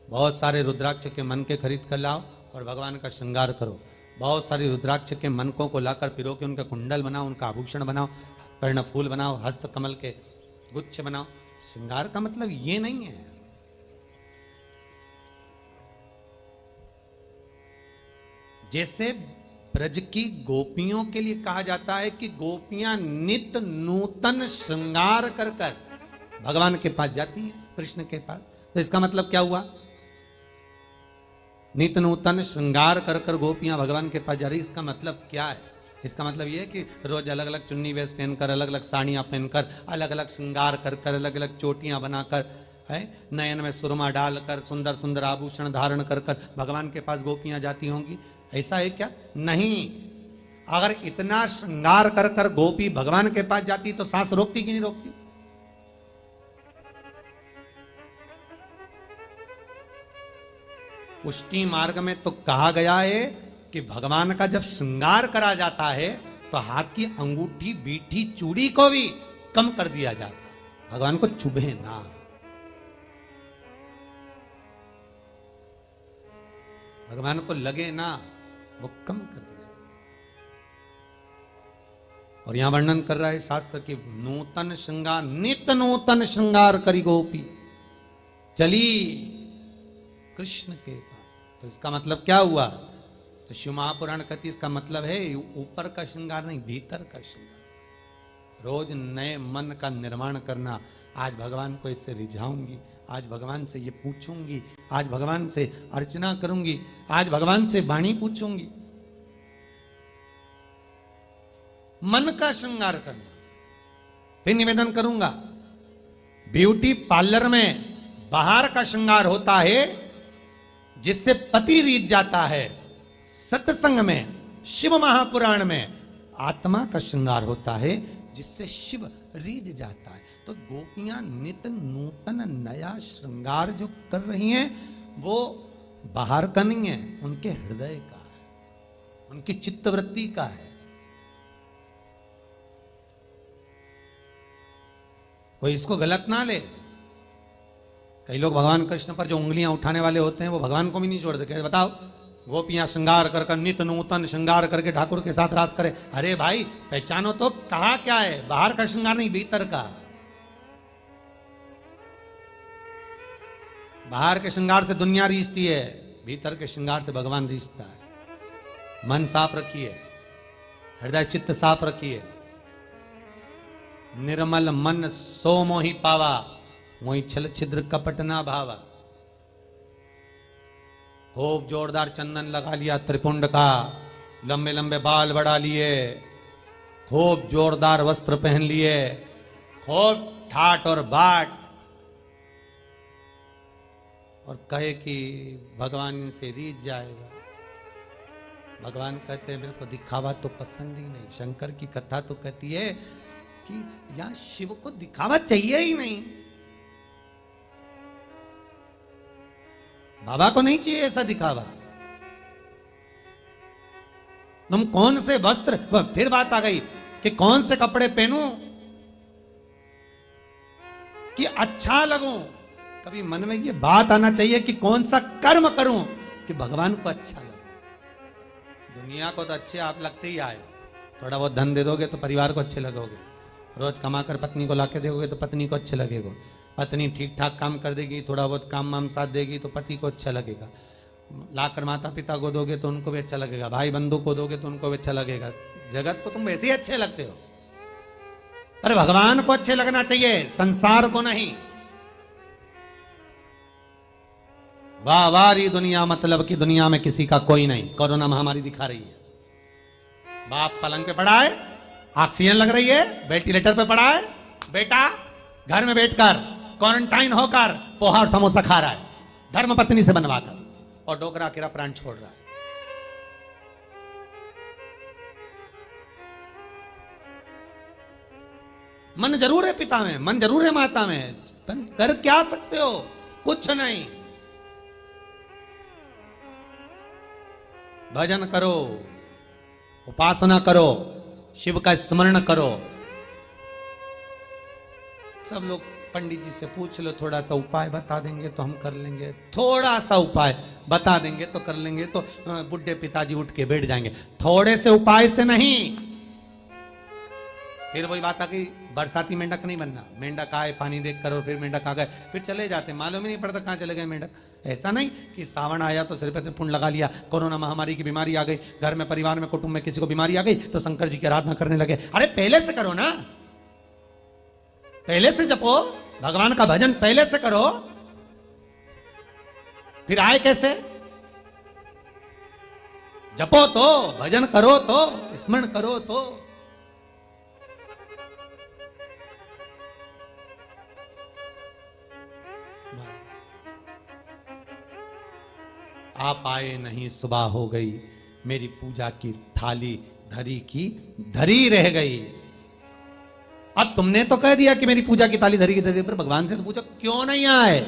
बहुत सारे रुद्राक्ष के मन के खरीद कर लाओ और भगवान का श्रृंगार करो। बहुत सारे रुद्राक्ष के मनकों को लाकर पिरो के उनका कुंडल बनाओ, उनका आभूषण बनाओ, कर्णफूल बनाओ, हस्त कमल के गुच्छ बनाओ। श्रृंगार का मतलब ये नहीं है। जैसे ब्रज की गोपियों के लिए कहा जाता है कि गोपियां नित्य नूतन श्रृंगार कर कर भगवान के पास जाती हैं, कृष्ण के पास। तो इसका मतलब क्या हुआ? नित्य नूतन श्रृंगार कर कर गोपियां भगवान के पास जा रही, इसका मतलब क्या है? इसका मतलब यह है कि रोज अलग अलग चुन्नी वेश पहनकर, अलग अलग साड़ियां पहनकर, अलग अलग श्रृंगार कर कर, अलग अलग चोटियां बनाकर, है नयन में सुरमा डालकर, सुंदर सुंदर आभूषण धारण कर कर भगवान के पास गोपियां जाती होंगी। ऐसा है क्या? नहीं। अगर इतना श्रृंगार कर कर गोपी भगवान के पास जाती तो सांस रोकती कि नहीं रोकती? पुष्टि मार्ग में तो कहा गया है कि भगवान का जब श्रृंगार करा जाता है तो हाथ की अंगूठी, बीठी, चूड़ी को भी कम कर दिया जाता है, भगवान को चुभे ना। भगवान को लगे ना, वो कम कर दिया। और यहां वर्णन कर रहा है शास्त्र की, नूतन श्रृंगार, नित्य नूतन श्रृंगार करी गोपी चली कृष्ण के पास। तो इसका मतलब क्या हुआ? तो शिव महापुराण कहती इसका मतलब है ऊपर का श्रृंगार नहीं, भीतर का श्रृंगार। रोज नए मन का निर्माण करना। आज भगवान को इससे रिझाऊंगी, आज भगवान से ये पूछूंगी, आज भगवान से अर्चना करूंगी, आज भगवान से वाणी पूछूंगी। मन का श्रृंगार करना। फिर निवेदन करूंगा, ब्यूटी पार्लर में बाहर का श्रृंगार होता है जिससे पति रीझ जाता है। सत्संग में, शिव महापुराण में आत्मा का श्रृंगार होता है जिससे शिव रीझ जाता है। तो गोपियां नित नूतन नया श्रृंगार जो कर रही हैं वो बाहर का नहीं है, उनके हृदय का है, उनकी चित्तवृत्ति का है। कोई इसको गलत ना ले। कई लोग भगवान कृष्ण पर जो उंगलियां उठाने वाले होते हैं वो भगवान को भी नहीं छोड़ते। कहते बताओ, गोपियां श्रृंगार कर नित नूतन श्रृंगार करके ठाकुर के साथ रास करे। अरे भाई पहचानो तो, कहा क्या है, बाहर का श्रृंगार नहीं, भीतर का। बाहर के श्रृंगार से दुनिया रीझती है, भीतर के श्रृंगार से भगवान रीझता है। मन साफ रखिए, हृदय चित्त साफ रखिए। निर्मल मन सो मोहि पावा, मोहि छल छिद्र कपट ना भावा। खूब जोरदार चंदन लगा लिया त्रिपुंड का, लंबे लंबे बाल बढ़ा लिए, खूब जोरदार वस्त्र पहन लिए, खूब ठाट और बाट, और कहे कि भगवान से रीझ जाएगा। भगवान कहते हैं मेरे को दिखावा तो पसंद ही नहीं। शंकर की कथा तो कहती है कि यहां शिव को दिखावा चाहिए ही नहीं, बाबा को नहीं चाहिए ऐसा दिखावा। तुम कौन से वस्त्र, फिर बात आ गई कि कौन से कपड़े पहनूं कि अच्छा लगूं। कभी मन में ये बात आना चाहिए कि कौन सा कर्म करूं कि भगवान को अच्छा लगे। दुनिया को तो अच्छे आप लगते ही आए, थोड़ा बहुत धन दे दोगे तो परिवार को अच्छे लगोगे, रोज कमाकर पत्नी को लाके दोगे तो पत्नी को अच्छा लगेगा, पत्नी ठीक ठाक काम कर देगी, थोड़ा बहुत काम वाम साथ देगी तो पति को अच्छा लगेगा, लाकर माता पिता को दोगे तो उनको भी अच्छा लगेगा, भाई बंधु को दोगे तो उनको भी अच्छा लगेगा। जगत को तुम वैसे ही अच्छे लगते हो, पर भगवान को अच्छे लगना चाहिए, संसार को नहीं। वाह वारी दुनिया, मतलब की दुनिया में किसी का कोई नहीं। कोरोना महामारी दिखा रही है, बाप पलंग पे पड़ा है, ऑक्सीजन लग रही है, वेंटिलेटर पे पड़ा है, बेटा घर में बैठकर क्वारंटाइन होकर पोहा और समोसा खा रहा है, धर्म पत्नी से बनवाकर, और डोगरा किरा प्राण छोड़ रहा है। मन जरूर है पिता में, मन जरूर है माता में, कर क्या सकते हो, कुछ नहीं। भजन करो, उपासना करो, शिव का स्मरण करो। सब लोग पंडित जी से पूछ लो, थोड़ा सा उपाय बता देंगे तो हम कर लेंगे, थोड़ा सा उपाय बता देंगे तो कर लेंगे, तो बुढ़े पिताजी उठ के बैठ जाएंगे। थोड़े से उपाय से नहीं। फिर वही बात आ गई, बरसाती मेंढक नहीं बनना, मेंढक आए पानी देख कर और फिर मेंढक आ गए, फिर चले जाते, मालूम ही नहीं पड़ता कहां चले गए मेंढक। ऐसा नहीं कि सावन आया तो सिर पे त्रिपुंड लगा लिया, कोरोना महामारी की बीमारी आ गई, घर में परिवार में कुटुंब में किसी को बीमारी आ गई तो शंकर जी की आराधना करने लगे। अरे पहले से करो ना, पहले से जपो, भगवान का भजन पहले से करो, फिर आए कैसे? जपो तो, भजन करो तो, स्मरण करो तो। आप आए नहीं, सुबह हो गई, मेरी पूजा की थाली धरी की धरी रह गई। अब तुमने तो कह दिया कि मेरी पूजा की थाली धरी की धरी, पर भगवान से तो पूछो क्यों नहीं आए,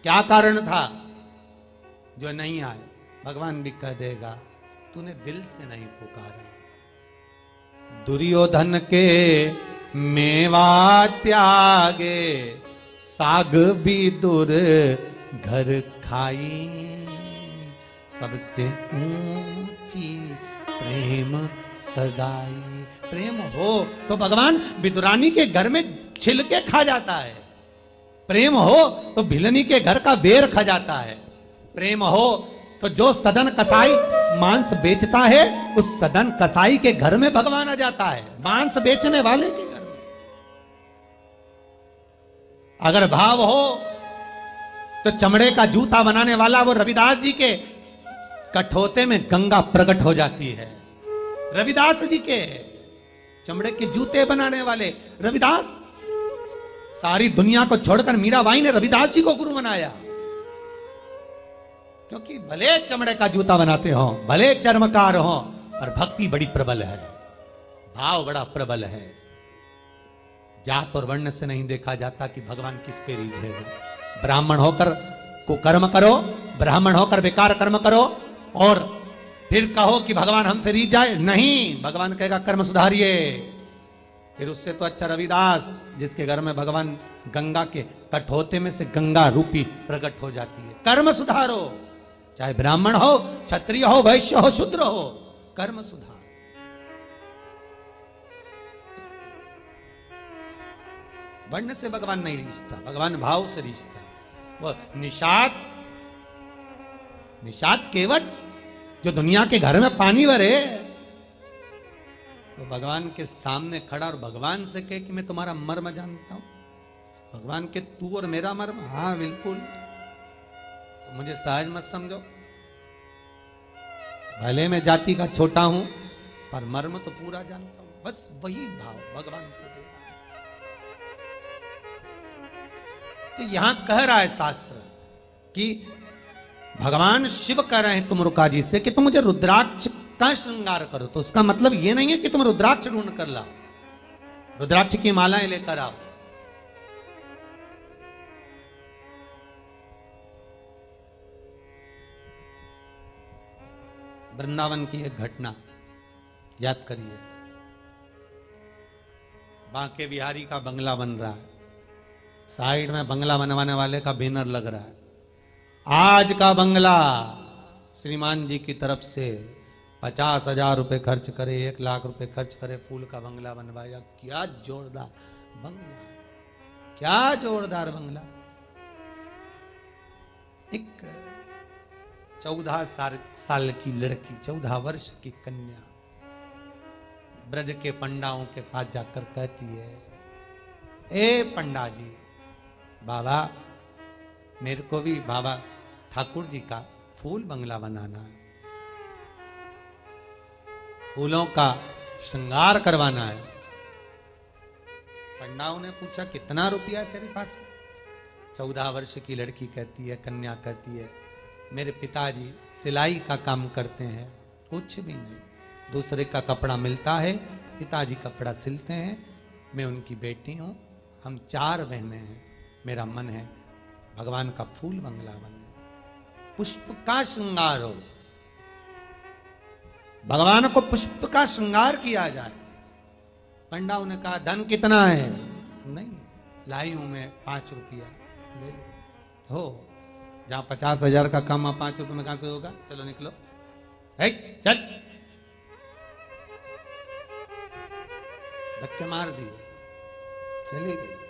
क्या कारण था जो नहीं आए? भगवान भी कह देगा तूने दिल से नहीं पुकारा। दुर्योधन के मेवा त्यागे, साग भी दूर घर खाई, सबसे ऊंची प्रेम सगाई। प्रेम हो तो भगवान विदुरानी के घर में छिलके खा जाता है, प्रेम हो तो भिलनी के घर का बेर खा जाता है, प्रेम हो तो जो सदन कसाई मांस बेचता है उस सदन कसाई के घर में भगवान आ जाता है, मांस बेचने वाले के घर में। अगर भाव हो तो चमड़े का जूता बनाने वाला वो रविदास जी के कठोते में गंगा प्रकट हो जाती है, रविदास जी के। चमड़े के जूते बनाने वाले रविदास। सारी दुनिया को छोड़कर मीराबाई ने रविदास जी को गुरु बनाया, क्योंकि भले चमड़े का जूता बनाते हो, भले चर्मकार हो, और भक्ति बड़ी प्रबल है, भाव बड़ा प्रबल है। जात और वर्ण से नहीं देखा जाता कि भगवान किस पे रीझेगा। ब्राह्मण होकर को कर्म करो, ब्राह्मण होकर बेकार कर्म करो, और फिर कहो कि भगवान हमसे रीझ जाए, नहीं, भगवान कहेगा कर्म सुधारिए। फिर उससे तो अच्छा रविदास, जिसके घर में भगवान गंगा के कठोते में से गंगा रूपी प्रकट हो जाती है। कर्म सुधारो, चाहे ब्राह्मण हो, क्षत्रिय हो, वैश्य हो, शूद्र हो, कर्म सुधार। वर्ण से भगवान नहीं रिश्ता, भगवान भाव से रिश्ता। वो निषाद केवट जो दुनिया के घर में पानी भरे, वो भगवान के सामने खड़ा और भगवान से कहे कि मैं तुम्हारा मर्म जानता हूं। भगवान के तू और मेरा मर्म, हाँ बिल्कुल, तो मुझे सहज मत समझो। भले मैं जाति का छोटा हूं, पर मर्म तो पूरा जानता हूं। बस वही भाव भगवान को दे। तो यहां कह रहा है शास्त्र कि भगवान शिव कह रहे हैं तुमरुका जी से कि तुम मुझे रुद्राक्ष का श्रृंगार करो। तो उसका मतलब ये नहीं है कि तुम रुद्राक्ष ढूंढ कर लाओ, रुद्राक्ष की मालाएं लेकर आओ। वृंदावन की एक घटना याद करिए। बांके बिहारी का बंगला बन रहा है, साइड में बंगला बनवाने वाले का बैनर लग रहा है, आज का बंगला श्रीमान जी की तरफ से 50,000 रुपए खर्च करे, 1 लाख रुपए खर्च करे, फूल का बंगला बनवाया। क्या जोरदार बंगला, क्या जोरदार बंगला। एक 14 साल की लड़की, 14 वर्ष की कन्या ब्रज के पंडाओं के पास जाकर कहती है, ए पंडा जी, बाबा मेरे को भी बाबा ठाकुर जी का फूल बंगला बनाना है, फूलों का श्रृंगार करवाना है। पंडाओं ने पूछा कितना रुपया है तेरे पास? 14 वर्ष की लड़की कहती है, कन्या कहती है, मेरे पिताजी सिलाई का काम करते हैं, कुछ भी नहीं, दूसरे का कपड़ा मिलता है, पिताजी कपड़ा सिलते हैं, मैं उनकी बेटी हूं, हम 4 बहनें हैं, मेरा मन है भगवान का फूल बंगला बने, पुष्प का श्रृंगार हो, भगवान को पुष्प का श्रृंगार किया जाए। पंडाओं ने कहा धन कितना है? नहीं, लाई हूं मैं 5 रुपया, ले लो। हो, जहां 50,000 का काम 5 रुपये में कहां से होगा? चलो निकलो, है चल, धक्के मार दिए, चली गई।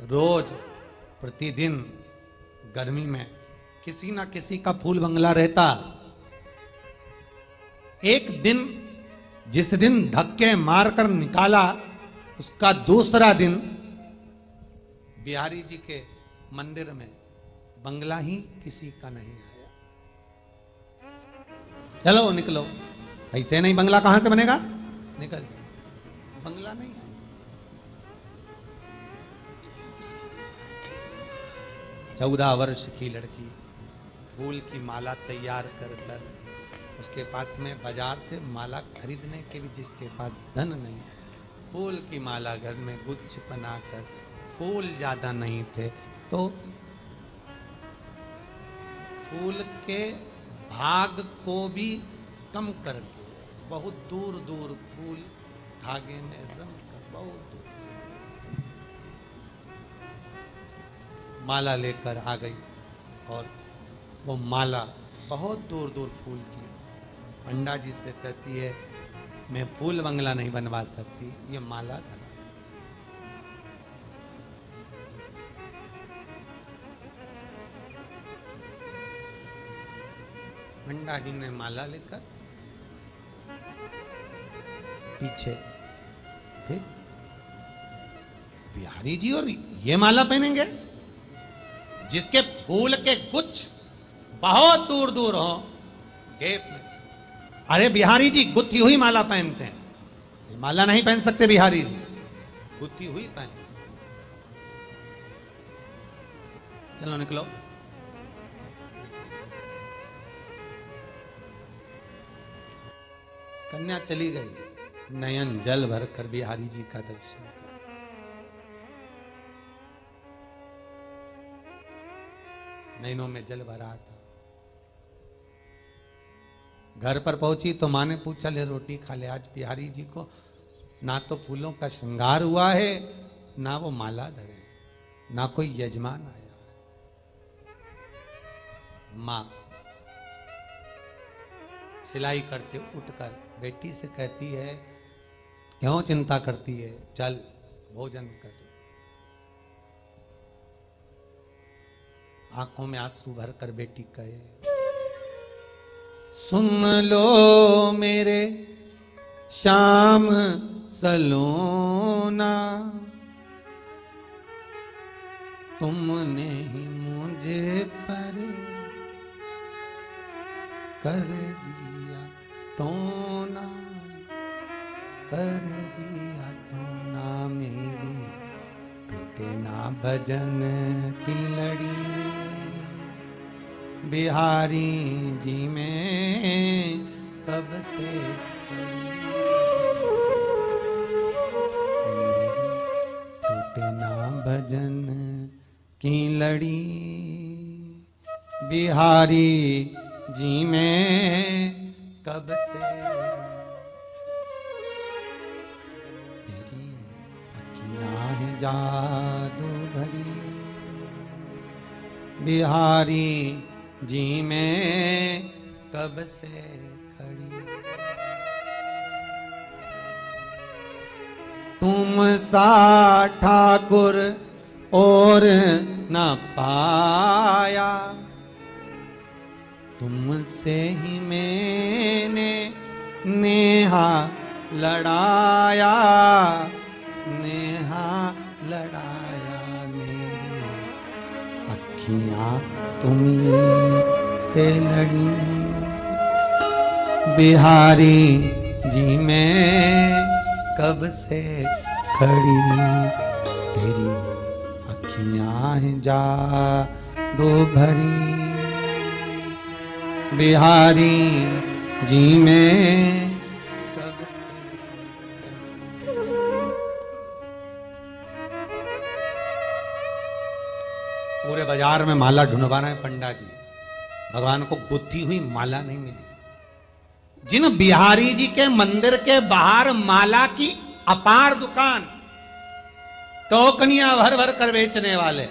रोज प्रतिदिन गर्मी में किसी ना किसी का फूल बंगला रहता। एक दिन, जिस दिन धक्के मारकर निकाला, उसका दूसरा दिन बिहारी जी के मंदिर में बंगला ही किसी का नहीं आया। चलो निकलो, ऐसे नहीं बंगला कहां से बनेगा, निकल, बंगला नहीं। 14 वर्ष की लड़की फूल की माला तैयार कर कर, उसके पास में बाजार से माला खरीदने के भी जिसके पास धन नहीं, फूल की माला घर में गुच्छ बनाकर, फूल ज्यादा नहीं थे तो फूल के भाग को भी कम करके बहुत दूर दूर फूल धागे में रंग कर बहुत दूर माला लेकर आ गई, और वो माला बहुत दूर दूर फूल की। पंडा जी से कहती है, मैं फूल बंगला नहीं बनवा सकती, ये माला बना। पंडा जी ने माला लेकर पीछे, फिर बिहारी जी और ये माला पहनेंगे जिसके फूल के गुच्छ बहुत दूर दूर हो, गेप में अरे बिहारी जी गुत्थी हुई माला पहनते हैं, माला नहीं पहन सकते बिहारी जी, गुत्थी हुई पहन। चलो निकलो। कन्या चली गई, नयन जल भर कर बिहारी जी का दर्शन कर। नैनों में जल भरा था। घर पर पहुंची तो माँ ने पूछा, ले रोटी खा ले। आज बिहारी जी को ना तो फूलों का श्रृंगार हुआ है, ना वो माला धरे, ना कोई यजमान आया। माँ सिलाई करते उठकर बेटी से कहती है, क्यों चिंता करती है, चल भोजन कर। आंखों में आंसू भर कर बेटी कहे, सुन लो मेरे श्याम सलोना, तुमने ही मुझे पर कर दिया टोना, कर दिया टोना मेरी, टूटे ना भजन की लड़ी, बिहारी जी में कब से टूटे ना भजन की लड़ी, बिहारी जी में कब से तेरी अखियां हैं जादू भरी, बिहारी जी में कब से खड़ी, तुम सा ठाकुर और न पाया, तुमसे ही मैंने नेहा लड़ाया, नेहा लड़ाया, मेरी अखियां तुम्ही से लड़ी, बिहारी जी में कब से खड़ी, तेरी अखियां हैं जादू भरी, बिहारी जी में कब से। पूरे बाजार में माला ढूंढवा रहे हैं पंडा जी, भगवान को गुत्थी हुई माला नहीं मिली। जिन बिहारी जी के मंदिर के बाहर माला की अपार दुकान, टोकनियां भर भर कर बेचने वाले,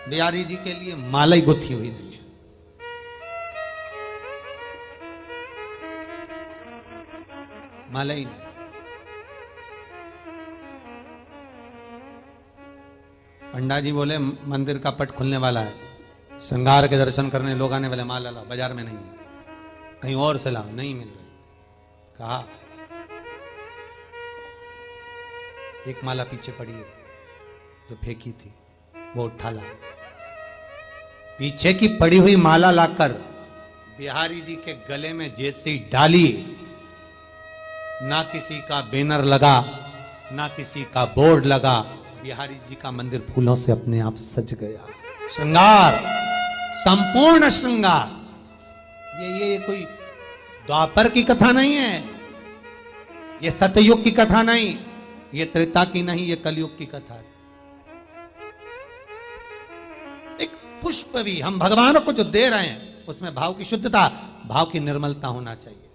बिहारी जी के लिए माला ही गुत्थी हुई नहीं है। माला ही नहीं। पंडा जी बोले मंदिर का पट खुलने वाला है, श्रृंगार के दर्शन करने लोग आने वाले, माला ला, बाजार में नहीं है, कहीं और से ला, नहीं मिल रही। कहा एक माला पीछे पड़ी है जो फेंकी थी, वो उठा ला। पीछे की पड़ी हुई माला लाकर बिहारी जी के गले में जैसे ही डाली, ना किसी का बैनर लगा, ना किसी का बोर्ड लगा, बिहारी जी का मंदिर फूलों से अपने आप सज गया। श्रृंगार, संपूर्ण श्रृंगार। ये कोई द्वापर की कथा नहीं है, ये सतयुग की कथा नहीं, ये त्रेता की नहीं, ये कलयुग की कथा है। एक पुष्प भी हम भगवान को जो दे रहे हैं, उसमें भाव की शुद्धता, भाव की निर्मलता होना चाहिए।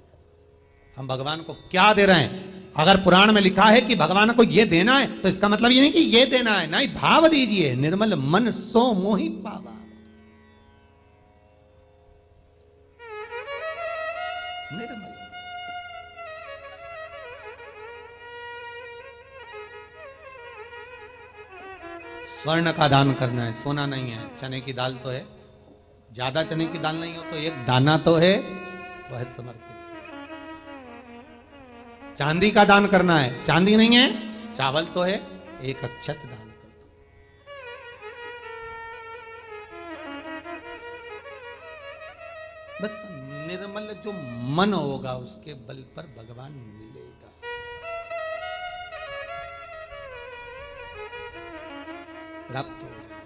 हम भगवान को क्या दे रहे हैं? अगर पुराण में लिखा है कि भगवान को ये देना है, तो इसका मतलब ये नहीं कि ये देना है, नहीं, भाव दीजिए। निर्मल मन सो मोहि पावा। निर्मल स्वर्ण का दान करना है, सोना नहीं है। चने की दाल तो है, ज्यादा चने की दाल नहीं हो तो एक दाना तो है, वह समर्पित। चांदी का दान करना है, चांदी नहीं है, चावल तो है, एक अक्षत दान कर दो। बस निर्मल जो मन होगा उसके बल पर भगवान मिलेगा। प्राप्त हो जाए,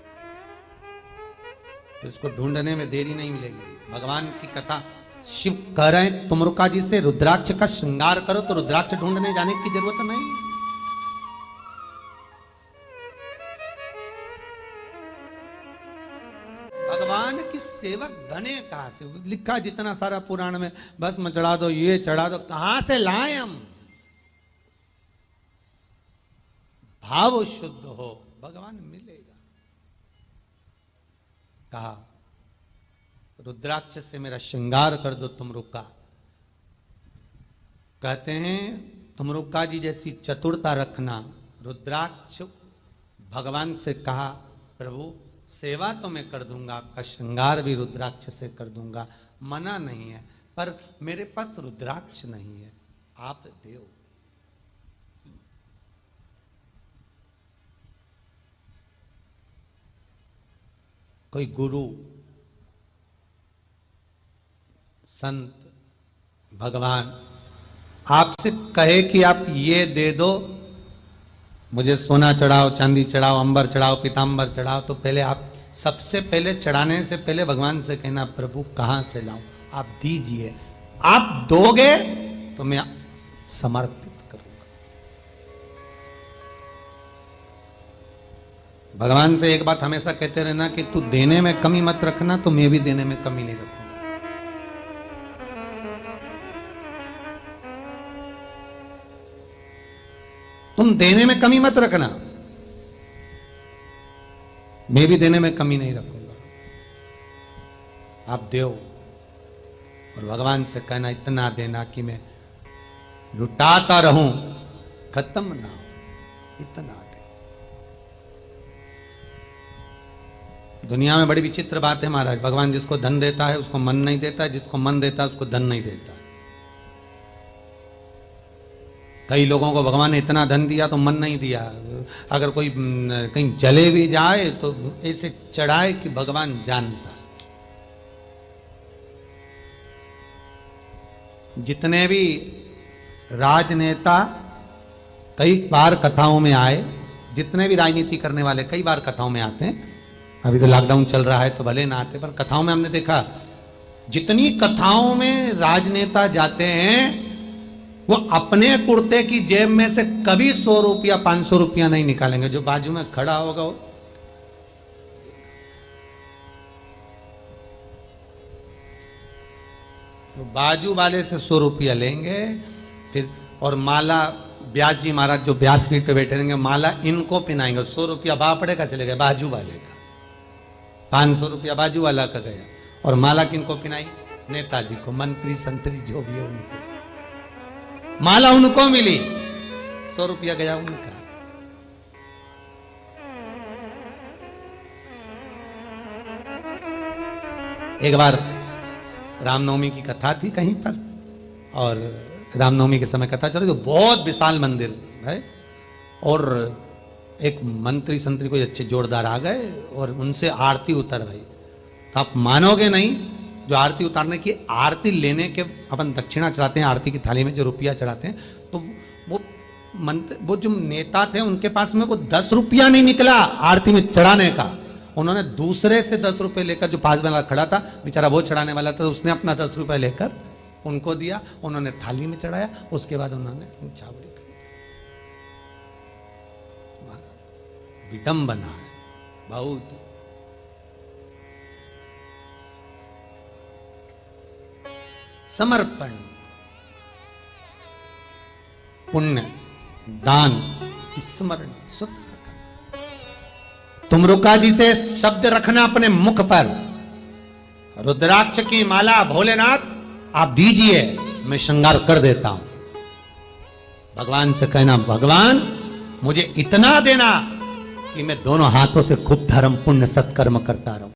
तो इसको ढूंढने में देरी नहीं मिलेगी। भगवान की कथा शिव कह रहे हैं तुमरुका जी से रुद्राक्ष का श्रृंगार करो, तो रुद्राक्ष ढूंढने जाने की जरूरत नहीं। भगवान की सेवक बने कहां से? लिखा जितना सारा पुराण में, भस्म चढ़ा दो, ये चढ़ा दो, कहां से लाए हम? भाव शुद्ध हो, भगवान मिलेगा। कहा रुद्राक्ष से मेरा श्रृंगार कर दो तुमरुका। कहते हैं तुमरुका जी जैसी चतुरता रखना। रुद्राक्ष भगवान से कहा प्रभु सेवा तो मैं कर दूंगा, आपका श्रृंगार भी रुद्राक्ष से कर दूंगा, मना नहीं है, पर मेरे पास रुद्राक्ष नहीं है, आप देव। कोई गुरु संत भगवान आपसे कहे कि आप ये दे दो, मुझे सोना चढ़ाओ, चांदी चढ़ाओ, अंबर चढ़ाओ, पीतांबर चढ़ाओ, तो पहले आप सबसे पहले चढ़ाने से पहले भगवान से कहना प्रभु कहां से लाऊं, आप दीजिए। आप दोगे तो मैं समर्पित करूंगा। भगवान से एक बात हमेशा कहते रहना कि तू देने में कमी मत रखना, तो मैं भी देने में कमी नहीं रखूंगा। तुम देने में कमी मत रखना, मैं भी देने में कमी नहीं रखूंगा। आप दो और भगवान से कहना इतना देना कि मैं लुटाता रहूं, खत्म ना हो, इतना दे। दुनिया में बड़ी विचित्र बात है महाराज, भगवान जिसको धन देता है उसको मन नहीं देता है, जिसको मन देता है उसको धन नहीं देता है। कई लोगों को भगवान ने इतना धन दिया तो मन नहीं दिया। अगर कोई कहीं जले भी जाए तो ऐसे चढ़ाए कि भगवान जानता। जितने भी राजनेता कई बार कथाओं में आए, जितने भी राजनीति करने वाले कई बार कथाओं में आते हैं। अभी तो लॉकडाउन चल रहा है तो भले ना आते, पर कथाओं में हमने देखा जितनी कथाओं में राजनेता जाते हैं वो अपने कुर्ते की जेब में से कभी 100 रुपया 500 रुपया नहीं निकालेंगे। जो बाजू में खड़ा होगा वो तो बाजू वाले से 100 रुपया लेंगे फिर, और माला ब्यास जी महाराज जो ब्यास सीट पे बैठे रहेंगे, माला इनको पिनाएंगे। 100 रुपया बापड़े का चले गए, बाजू वाले का 500 रुपया बाजू वाला का गया, और माला किनको पिनाई? नेताजी को, मंत्री संतरी जो भी है उनको माला उनको मिली, 100 रुपया गया उनका। एक बार रामनवमी की कथा थी कहीं पर, और रामनवमी के समय कथा चल रही, तो बहुत विशाल मंदिर है, और एक मंत्री संतरी कोई अच्छे जोरदार आ गए और उनसे आरती उतर भाई। तो आप मानोगे नहीं, जो आरती उतारने की, आरती लेने के अपन दक्षिणा चढ़ाते हैं, आरती की थाली में जो रुपया चढ़ाते हैं, तो वो जो नेता थे उनके पास में वो 10 रुपया नहीं निकला आरती में चढ़ाने का। उन्होंने दूसरे से 10 रुपए लेकर, जो पास वाला खड़ा था बेचारा वो चढ़ाने वाला था, उसने अपना 10 रुपए लेकर उनको दिया, उन्होंने थाली में चढ़ाया, उसके बाद उन्होंने छावड़ी कर। विडंबना है बहुत। समर्पण, पुण्य, दान, स्मरण, तुमरुका जी से शब्द रखना अपने मुख पर, रुद्राक्ष की माला भोलेनाथ आप दीजिए, मैं श्रृंगार कर देता हूं। भगवान से कहना भगवान मुझे इतना देना कि मैं दोनों हाथों से खूब धर्म पुण्य सत्कर्म करता रहूं।